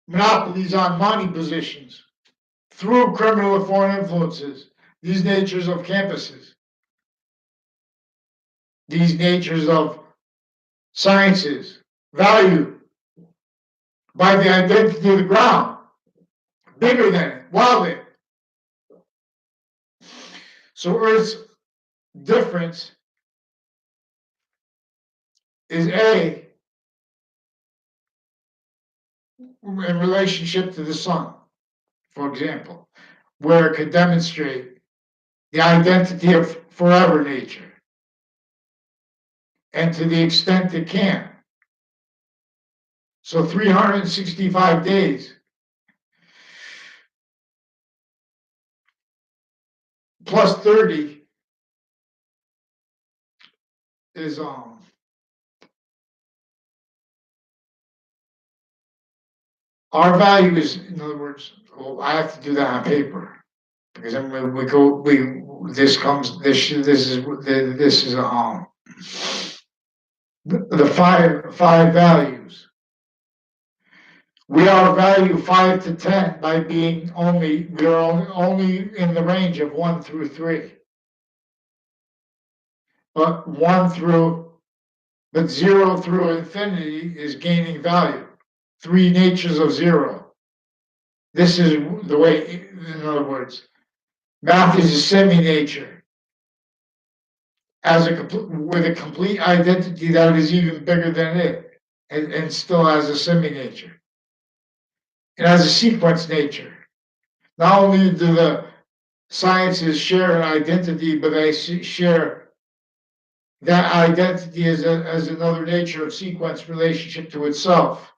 Speaker 1: monopolies on money positions through criminal and foreign influences, these natures of campuses, these natures of sciences, value by the identity of the ground, bigger than it, wilder. So Earth's difference is A in relationship to the sun, for example. where it could demonstrate the identity of forever nature. And to the extent it can. So 365 days plus 30 is our value is, in other words, well, I have to do that on paper because then we go this is the five values. We are value 5 to 10 by being we are only in the range of 1 through 3. But 0 through infinity is gaining value. 3 natures of 0. This is the way, in other words, math is a semi-nature with a complete identity that is even bigger than it, and still has a semi-nature. It has a sequence nature. Not only do the sciences share an identity, but they share that identity as another nature of sequence relationship to itself,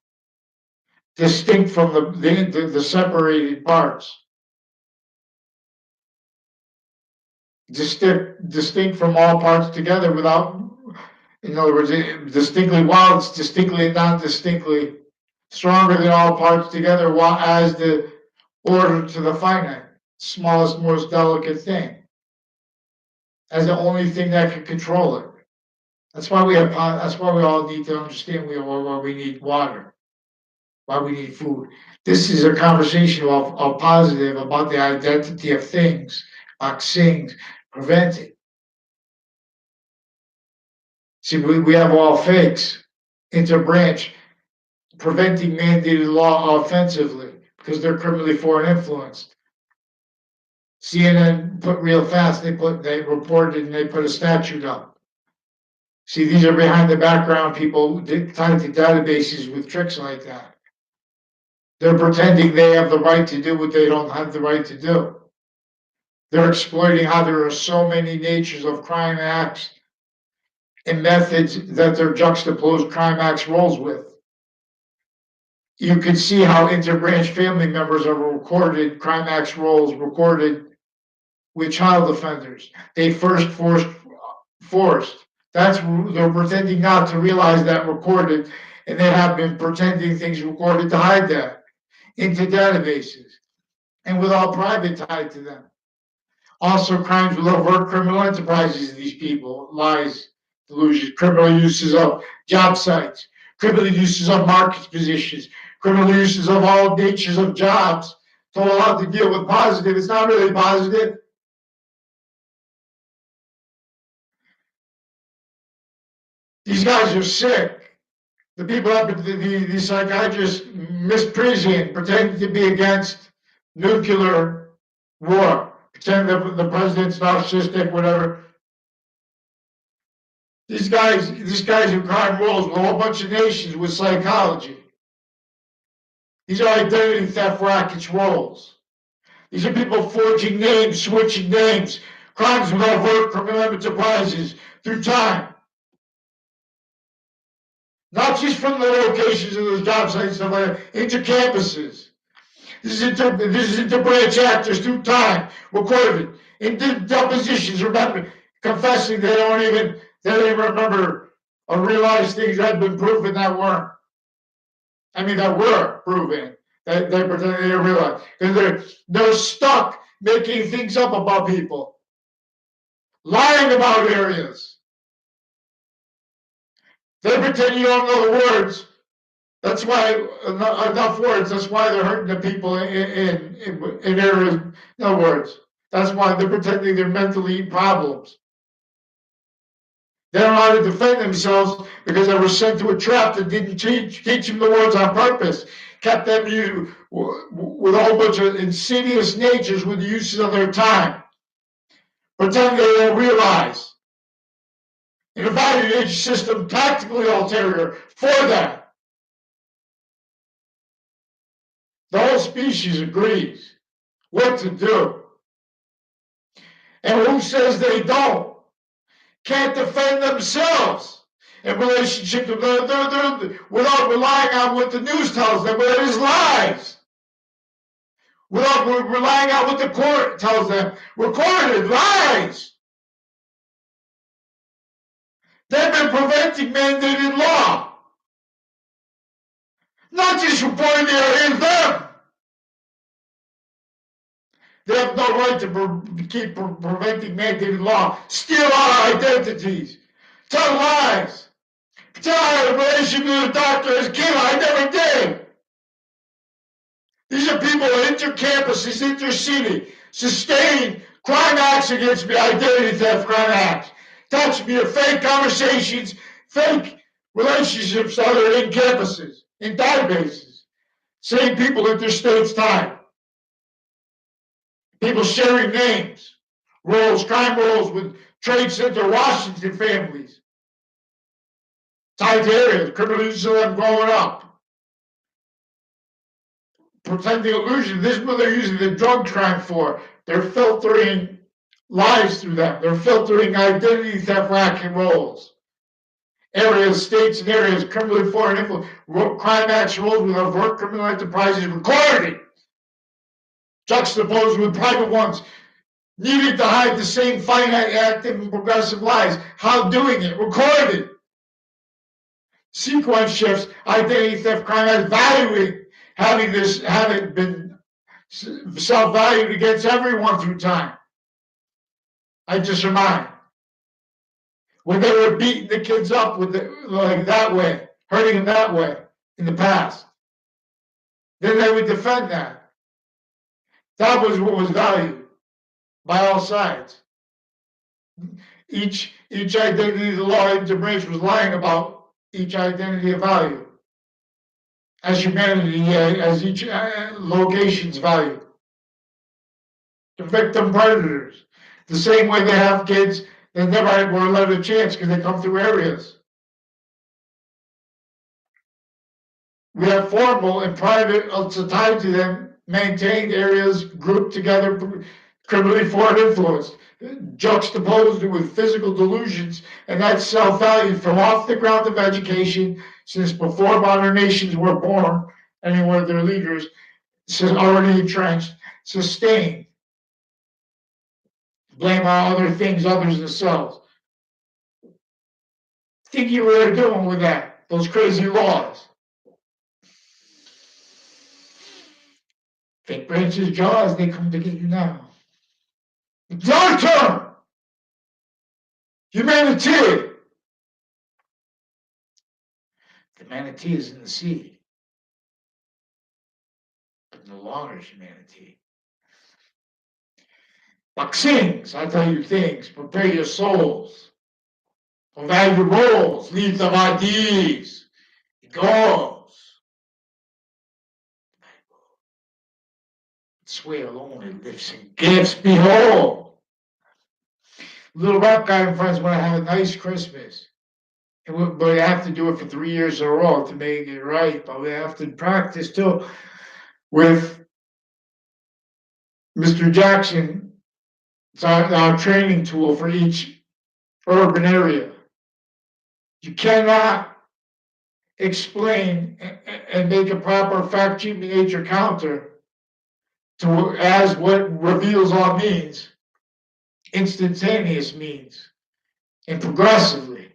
Speaker 1: distinct from the separated parts, distinct from all parts together without, in other words, distinctly, while it's distinctly and non-distinctly stronger than all parts together, while as the order to the finite, smallest, most delicate thing, as the only thing that can control it. That's why we all need to understand why we need water, why we need food. This is a conversation of positive about the identity of things, things, preventing. See, we have all fakes, interbranch, preventing mandated law offensively because they're criminally foreign influenced. CNN put real fast, they reported and they put a statute up. See, these are behind the background people tied to databases with tricks like that. They're pretending they have the right to do what they don't have the right to do. They're exploiting how there are so many natures of crime acts and methods that they're juxtaposed crime acts roles with. You can see how interbranch family members are recorded, crime acts roles recorded with child offenders. They first forced. They're pretending not to realize that recorded, and they have been pretending things recorded to hide that into databases and with all private tied to them. Also, crimes with overt criminal enterprises, these people, lies, delusions, criminal uses of job sites, criminal uses of market positions, criminal uses of all natures of jobs to allow to deal with positive. It's not really positive. These guys are sick. The people up at the psychiatrists misprision, pretending to be against nuclear war, pretend that the president's narcissistic, whatever. These guys who crime rules with a whole bunch of nations with psychology. These are identity theft rackets roles. These are people forging names, switching names, crimes with overt criminal enterprises through time. Not just from the locations of those job sites, stuff like that, into campuses. This is interbranch actors through time, recorded, into depositions, remember, confessing they don't even remember or realize things that had been proven that weren't. I mean, that were proven. They pretend they didn't realize. Because they're stuck making things up about people, lying about areas. They pretend you don't know the words. That's why enough words. That's why they're hurting the people in areas. No words. That's why they're pretending they're mentally problems. They don't know how to defend themselves because they were sent to a trap that didn't teach them the words on purpose. Kept them with a whole bunch of insidious natures with the uses of their time. Pretend they don't realize. An evaluation system tactically ulterior for that. The whole species agrees. what to do. And who says they don't? Can't defend themselves in relationship to without relying on what the news tells them, whether it is lies. Without relying on what the court tells them. Recorded lies. They've been preventing mandated law. Not just reporting there is them. They have no right to keep preventing mandated law. Steal our identities. Tell lies. Tell I had a relationship with a doctor as a kid. I never did. These are people inter-campuses, inter-city, sustained crime acts against me, identity theft crime acts. Touch me, fake conversations, fake relationships that are in campuses, in databases. Same people interstates time. People sharing names, roles, crime roles with Trade Center Washington families. Tied to areas, criminal use of them growing up. Pretending illusion. This is what they're using the drug crime for. They're filtering lies through them. They're filtering identity theft racket roles. Areas, states, and areas, criminally foreign influence, crime acts roles with overt criminal enterprises recorded, juxtaposed with private ones, needing to hide the same finite, active, and progressive lies. How doing it? Recorded. Sequence shifts, identity theft crime as valuing, having been self-valued against everyone through time. I just remind. When they were beating the kids up with like that way, hurting them that way in the past, then they would defend that. That was what was valued by all sides. Each identity the law embraced was lying about each identity of value as humanity, as each location's value. The victim predators, the same way they have kids that never were allowed a chance because they come through areas. We have formal and private, tied to them, maintained areas grouped together, criminally foreign influence, juxtaposed with physical delusions, and that's self-value from off the ground of education since before modern nations were born, anywhere their leaders, already entrenched, sustained. Blame on other things, others themselves. Think you what they're doing with that, those crazy laws. Fake branches, jaws, they come to get you now. It's our turn. Humanity. The manatee is in the sea, but no longer is humanity. Vaccines, I tell you things, prepare your souls. Provide your roles, leave them IDs. It goes. Sway alone it lifts and gives. Behold. Little rap guy and friends want to have a nice Christmas. But we have to do it for 3 years in a row to make it right. But we have to practice too with Mr. Jackson. It's our training tool for each urban area. You cannot explain and make a proper fact-cheating nature counter to as what reveals all means, instantaneous means, and progressively,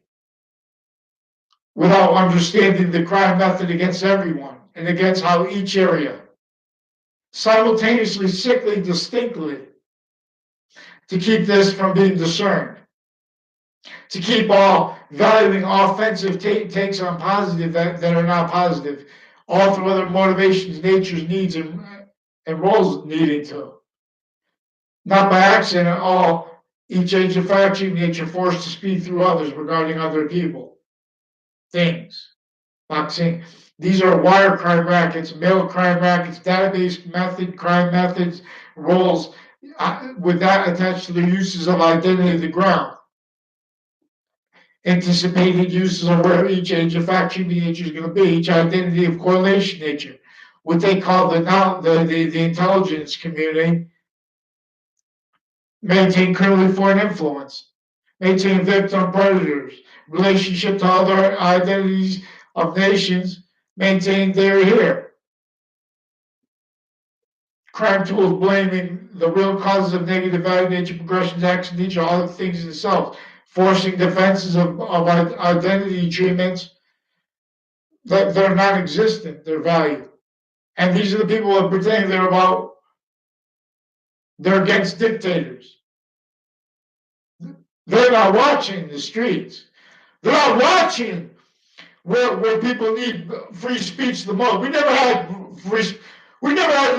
Speaker 1: without understanding the crime method against everyone and against how each area, simultaneously, sickly, distinctly, to keep this from being discerned, to keep all valuing offensive takes on positive that are not positive, all through other motivations, nature's needs, and roles needing to. Not by accident, all each age of faction, nature forced to speak through others regarding other people, things. Boxing. These are wire crime rackets, mail crime rackets, database method, crime methods, roles, with that attached to the uses of identity of the ground. Anticipated uses of where each age of faction nature is going to be, each identity of correlation nature. what they call the intelligence community, maintain criminally foreign influence, maintain victim predators, relationship to other identities of nations, maintain they're here. Crime tools blaming the real causes of negative value, nature, progressions, action, nature, all the things in itself, forcing defenses of identity treatments that they're non-existent, their value. And these are the people that pretend they're against dictators. They're not watching the streets. They're not watching where people need free speech the most. We never had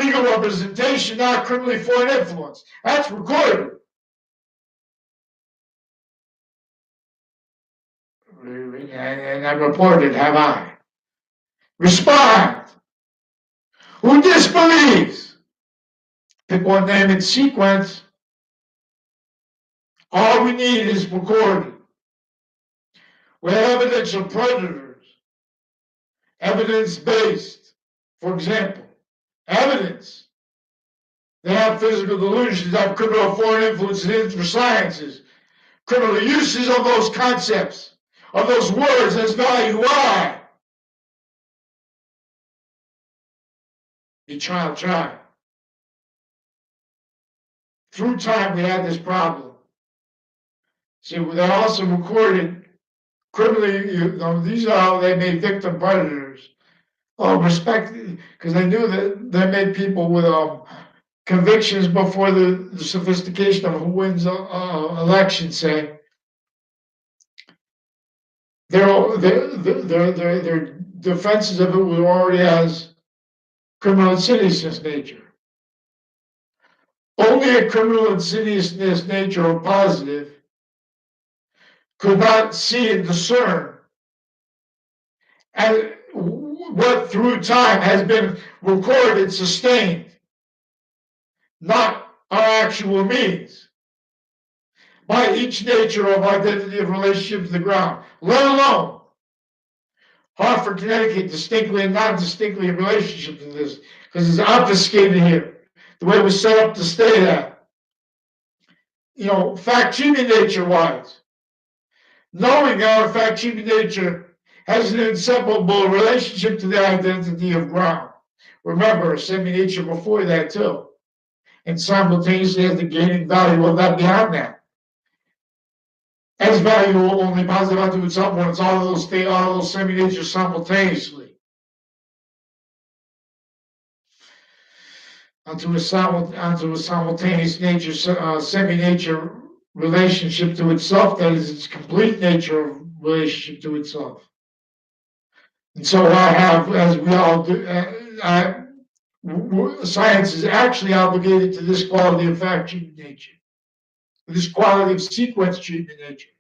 Speaker 1: legal representation, not criminally foreign influence. That's recorded. And I reported, have I? Respond. Who disbelieves? Pick one name in sequence. All we need is recorded. We have evidence of predators. Evidence-based. For example, evidence. They have physical delusions, have criminal foreign influences for sciences, criminal uses of those concepts, of those words as value. Why? Be try. Through time, we had this problem. See, they also recorded criminally, these are how they made victim predators. Oh, respect, because they knew that they made people with convictions before the sophistication of who wins election, say. Their defenses of it were already as criminal insidiousness nature. Only a criminal insidiousness nature or positive could not see and discern and what through time has been recorded, sustained, not our actual means, by each nature of identity of relationship to the ground, let alone Hartford, Connecticut, distinctly and non-distinctly in relationship to this, because it's obfuscated here, the way it was set up to stay that. Fact-cheating nature-wise, knowing our fact-cheating nature has an inseparable relationship to the identity of ground. Remember, semi-nature before that too. And simultaneously has the gaining value of that beyond that. As value only positive unto itself when it's all those semi-natures simultaneously. Onto a simultaneous nature, semi-nature relationship to itself, that is its complete nature of relationship to itself. And so I have, as we all do, science is actually obligated to this quality of fact treatment nature, this quality of sequence treatment nature.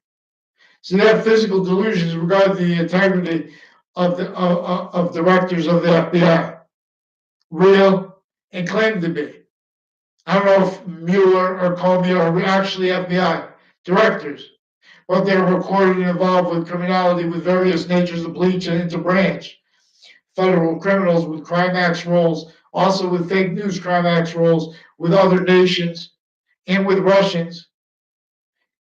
Speaker 1: So they have physical delusions regarding the integrity of directors of the FBI, real and claim to be. I don't know if Mueller or Comey are actually FBI directors, but they're recorded and involved with criminality with various natures of bleach and interbranch. Federal criminals with crime acts roles, also with fake news crime acts roles, with other nations, and with Russians,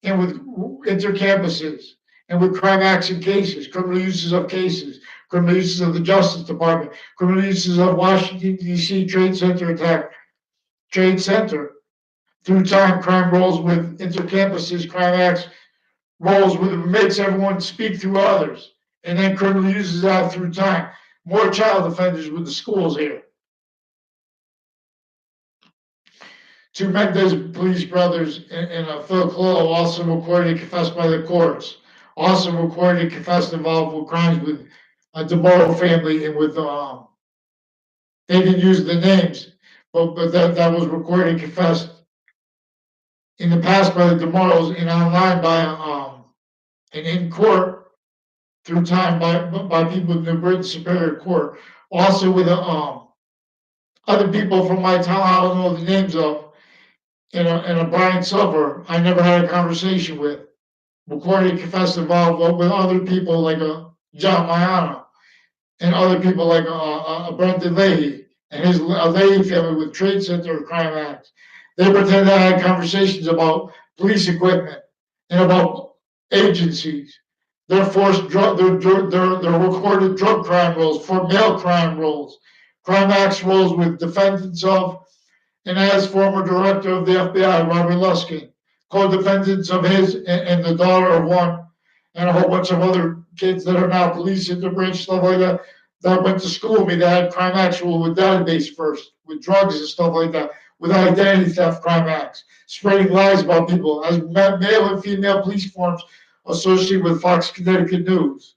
Speaker 1: and with intercampuses, and with crime acts and cases, criminal uses of cases, criminal uses of the Justice Department, criminal uses of Washington, D.C. Trade Center attack, Trade Center. Through time, crime rolls with intercampuses, crime acts rolls with makes everyone speak through others, and then criminal uses that through time. More child offenders with the schools here. Two Mendez police brothers and Phil Clo also recorded and confessed by the courts. Also recorded and confessed involved with crimes with a DeMoro family and with they didn't use the names, but that was recorded and confessed in the past by the DeMoros and online by and in court through time by people in the New Britain Superior Court. Also with other people from my town I don't know the names of, and a Brian Silver I never had a conversation with. Recorded and confessed involved with other people like John Mayana and other people like Brendan Leahy and his a lady family with Trade Center crime acts. They pretend to have conversations about police equipment and about agencies. They're forced drug, they're recorded drug crime rolls, for mail crime rolls, crime acts rolls with defendants of, and as former director of the FBI, Robert Luskin, co-defendants of his and the daughter of one, and a whole bunch of other kids that are now police interbranch, stuff like that, that went to school with me, that had crime acts rule with database first, with drugs and stuff like that, with identity theft crime acts, spreading lies about people, as male and female police forms associated with Fox Connecticut News,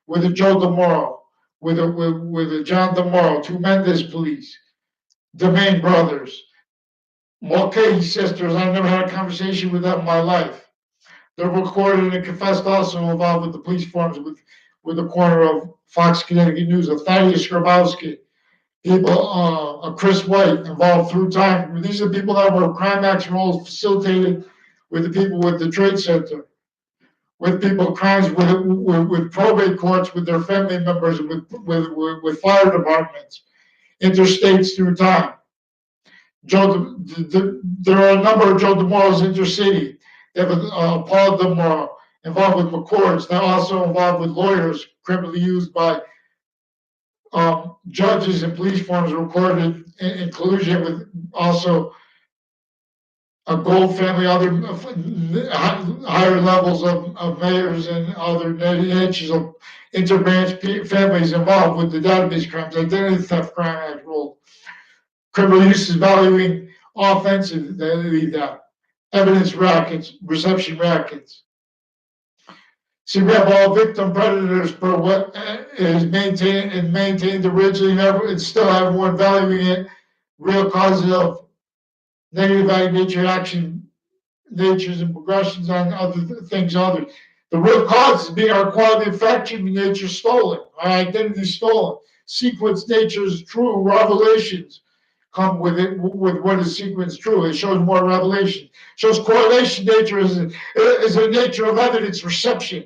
Speaker 1: with a Joe DeMoro, with a John DeMoro, two Mendes police, the main brothers, Mulcahy sisters. I never had a conversation with them in my life. They're recorded and confessed also involved with the police forms with the corner of Fox Connecticut News, of Thaddeus Grabowski, people, Chris White involved through time. These are people that were crime action roles facilitated with the people with the Trade Center, with people crimes with probate courts, with their family members, with fire departments, interstates through time. There are a number of Joe DeMoros intercity. They have Paul DeMoro involved with McCords. They're also involved with lawyers criminally used by judges and police forms recorded in collusion with also a Gold family, other higher levels of mayors and other nations of interbranch families involved with the database crimes, identity theft crime act rule. Criminal use is valuing offensively that evidence rackets, reception rackets. See, we have all victim predators for what is maintained originally, and still everyone valuing it, real causes of negative value nature action, natures and progressions on other things, others. The real cause is being our quality of fact achieving nature stolen, our identity stolen. Sequence nature is true, revelations come with it, with what is sequence true. It shows more revelation. Shows correlation nature is a nature of evidence reception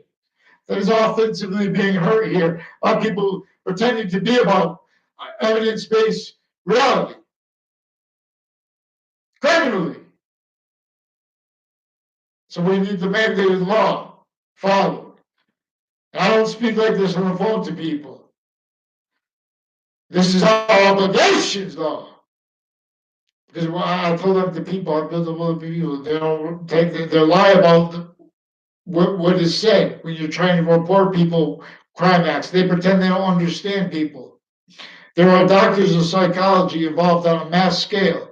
Speaker 1: that is offensively being hurt here by people pretending to be about evidence-based reality. Criminally. So we need the mandated law followed. And I don't speak like this on the phone to people. This is our obligations, though. Because I told them to people, I built them other people, they don't take, they lie about what is said when you're trying to report people crime acts. They pretend they don't understand people. There are doctors of psychology involved on a mass scale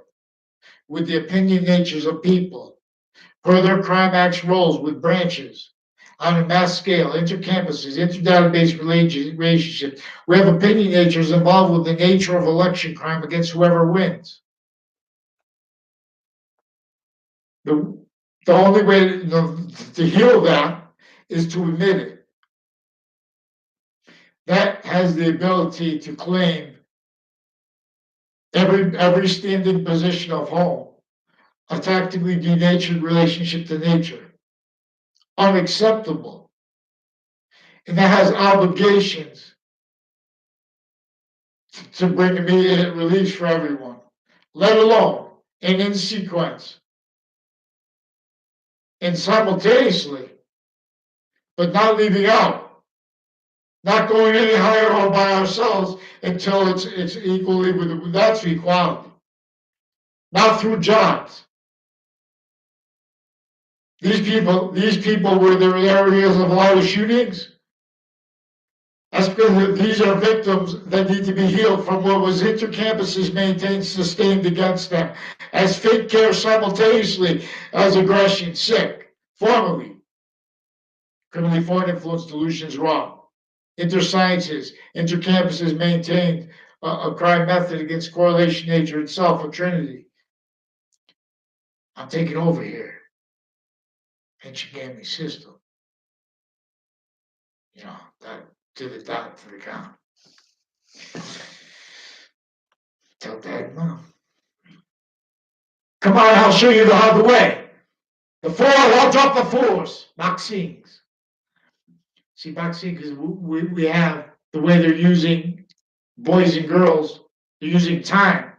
Speaker 1: with the opinion natures of people. Further crime acts roles with branches on a mass scale, intercampuses, interdatabase relationships. We have opinion natures involved with the nature of election crime against whoever wins. The only way to heal that is to admit it. That has the ability to claim every standing position of home, a tactically denatured relationship to nature, unacceptable. And that has obligations to bring immediate release for everyone, let alone and in sequence and simultaneously, but not leaving out, not going any higher all by ourselves until it's equally with that's equality. Not through jobs. These people were the areas of a lot of shootings. That's because these are victims that need to be healed from what was intercampuses maintained, sustained against them, as fake care simultaneously as aggression, sick, formally. Criminally foreign influence delusions wrong. Intersciences, intercampuses maintained a crime method against correlation nature itself, a trinity. I'm taking over here. Ancient gaming system. You know, that to the dot to the count. Tell dad and mom. Come on, I'll show you the other way. The four, I'll drop the fours. Vaccines. See, vaccine, because we have the way they're using boys and girls They're using time.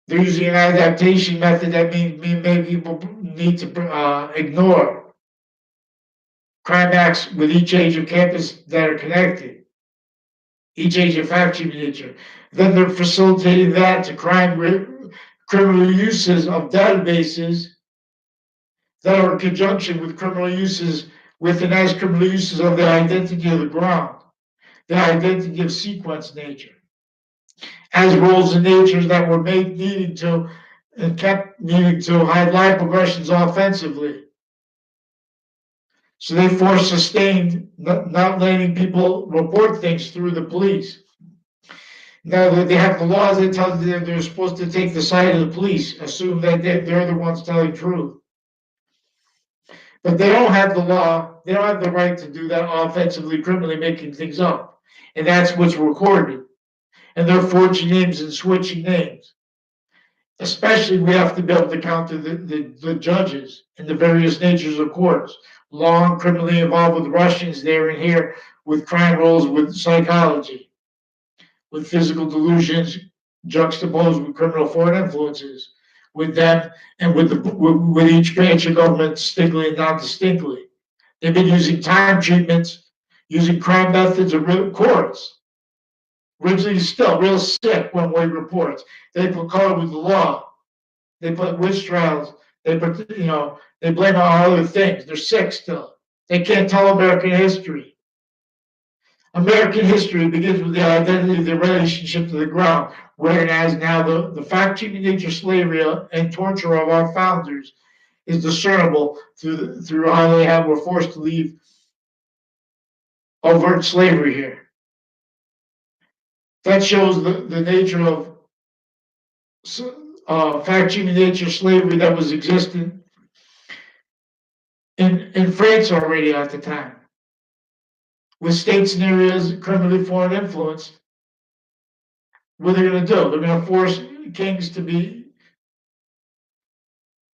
Speaker 1: They're using an adaptation method that many people need to ignore. Crime acts with each age of campus that are connected, each age of fact-cheating nature. Then they're facilitating that to criminal uses of databases that are in conjunction with criminal uses with and as criminal uses of the identity of the ground, the identity of sequence nature, as roles and natures that were made needing to and kept needing to hide life progressions offensively. So they force sustained, not letting people report things through the police. Now that they have the laws that tell them they're supposed to take the side of the police, assume that they're the ones telling truth. But they don't have the law, they don't have the right to do that offensively, criminally making things up. And that's what's recorded. And they're forging names and switching names. Especially, we have to be able to counter the judges and the various natures of courts. Long criminally involved with Russians there and here, with crime roles, with psychology, with physical delusions juxtaposed with criminal foreign influences, with them and with each branch of government distinctly and non-distinctly. They've been using time treatments, using crime methods of real courts. Originally, still real sick one-way reports. They put color with the law. They put witch trials. They put, they blame on other things. They're sick still. They can't tell American history. American history begins with the identity of the relationship to the ground, whereas now the fact-cheating nature of slavery and torture of our founders is discernible through how were forced to leave overt slavery here. That shows the nature of fact-cheating nature of slavery that was existent in France already at the time, with states and areas criminally foreign influence. What are they going to do? They're going to force kings to be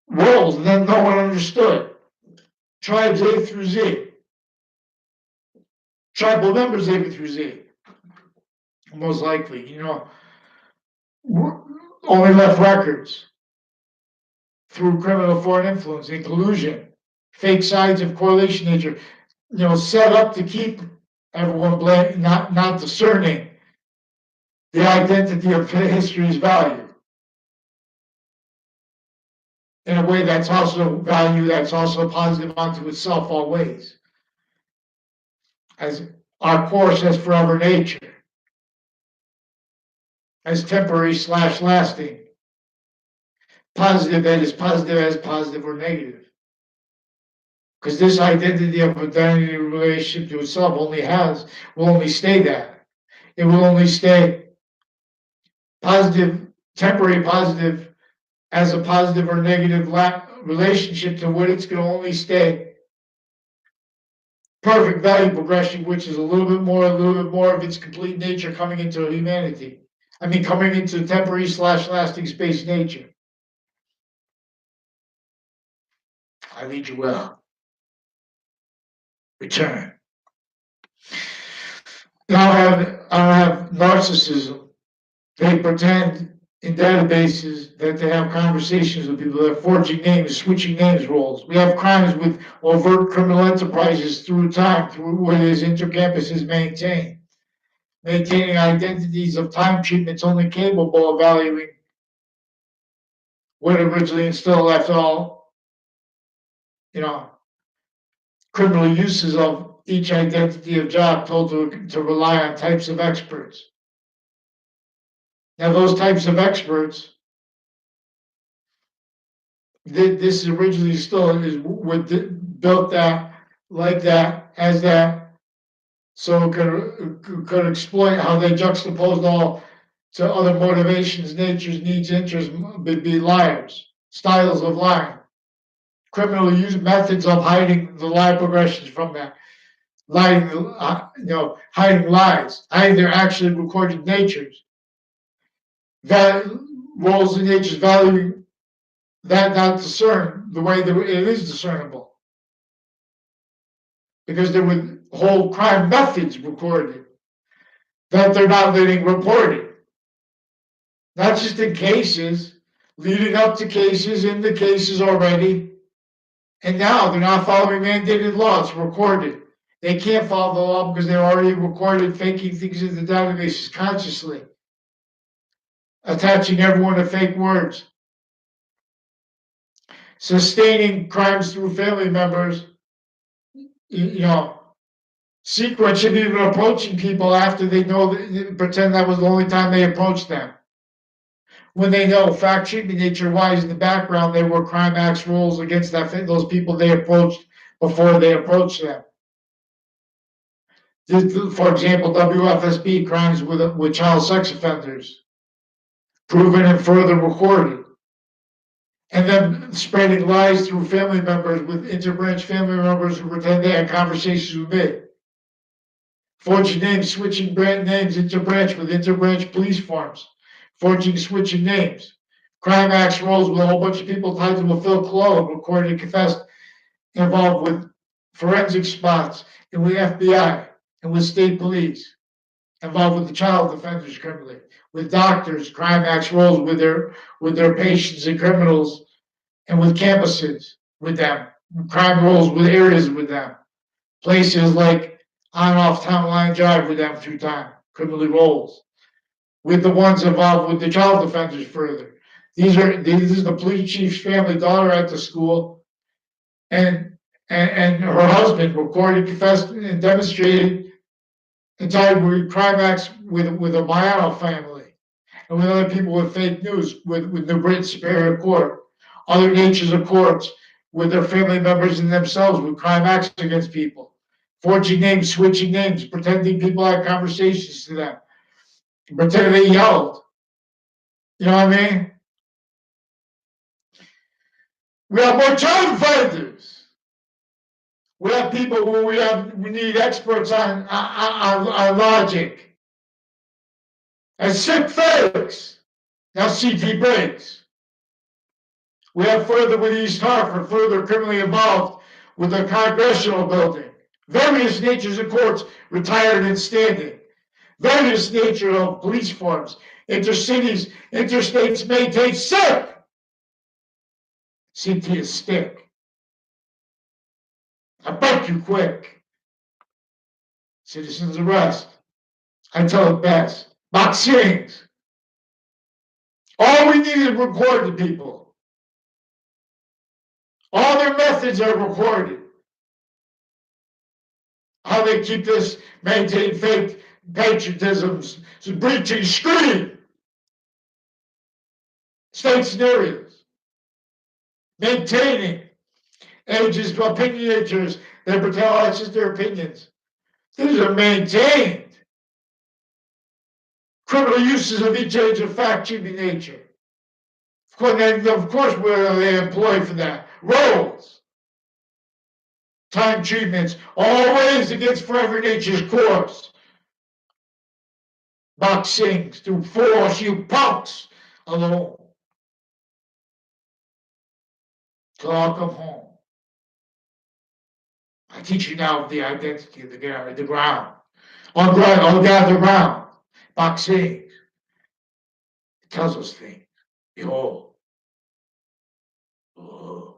Speaker 1: roles that no one understood. Tribes A through Z. Tribal members A through Z. Most likely, only left records through criminal foreign influence and collusion, fake signs of correlation nature, set up to keep everyone not discerning the identity of history's value in a way that's also value, that's also positive unto itself always. As our course as forever nature, as temporary / lasting, positive that is positive as positive or negative. Because this identity of identity relationship to itself will only stay that. It will only stay positive, temporary positive, as a positive or negative relationship to what it's going to only stay perfect value progression, which is a little bit more of its complete nature coming into humanity. Coming into temporary / lasting space nature. I lead you well. Return. Now I have narcissism. They pretend in databases that they have conversations with people. They're forging names, switching names roles. We have crimes with overt criminal enterprises through time, through where these intercampuses maintain. Maintaining identities of time treatments only capable of valuing what originally instilled left all, criminal uses of each identity of job told to rely on types of experts. Now, those types of experts, this originally still is what built that, like that, as that, so it could exploit how they juxtaposed all to other motivations, natures, needs, interests, be liars, styles of lying, criminal use methods of hiding the lie progressions from that, lying, hiding lies, hiding their actually recorded natures, roles and natures, valuing that not discern the way that it is discernible. Because there were whole crime methods recorded that they're not letting reported. not just in cases, leading up to cases, in the cases already. And now they're not following mandated laws, recorded. They can't follow the law because they're already recorded, faking things in the databases consciously, attaching everyone to fake words, sustaining crimes through family members, you know, sequentially even approaching people after they know, pretend that was the only time they approached them. When they know fact sheet nature wise in the background, there were crime acts rules against those people they approached before they approached them. For example, WFSB crimes with child sex offenders, proven and further recorded. And then spreading lies through family members with interbranch family members who pretend they had conversations with me. Forging names, switching brand names interbranch with interbranch police forms. Forging, switching names. Crime acts rolls with a whole bunch of people tied to a Phil Cologne, recorded and confessed, involved with forensic spots and with FBI and with state police, involved with the child offenders criminally, with doctors, crime acts rolls with their patients and criminals, and with campuses with them, crime rolls with areas with them, places like on and off Town Line Drive with them through time, criminally rolls, with the ones involved with the child offenders further. This is the police chief's family daughter at the school, and her husband recorded, confessed, and demonstrated and tied with crime acts with a Mayano family and with other people with fake news, with New Britain Superior Court, other natures of courts, with their family members and themselves with crime acts against people, forging names, switching names, pretending people had conversations to them, pretending they yelled. You know what I mean? We have more child offenders. We have people who we need experts on logic. And sick fakes. Now CT breaks. We have further with East Hartford, further criminally involved with the Congressional Building. Various natures of courts retired and standing. Various nature of police forms, intercities, interstates maintained sick. CT is stick. I bite you quick. Citizens arrest. I tell it best. Boxings. All we need is recorded people. All their methods are recorded. How they keep this, maintain fake patriotisms, breaching screen. State scenarios. Maintaining ages to opinionators. They pretend, oh, it's just their opinions. These are maintained. Criminal uses of each age of fact-cheating nature. Of course, where are they employed for that? Roles. Time treatments. Always against forever nature's course. Boxings to force you punks alone. Till I'll come home. I teach you now the identity of the ground. On gather ground. Boxing. It tells us things. Behold. Oh.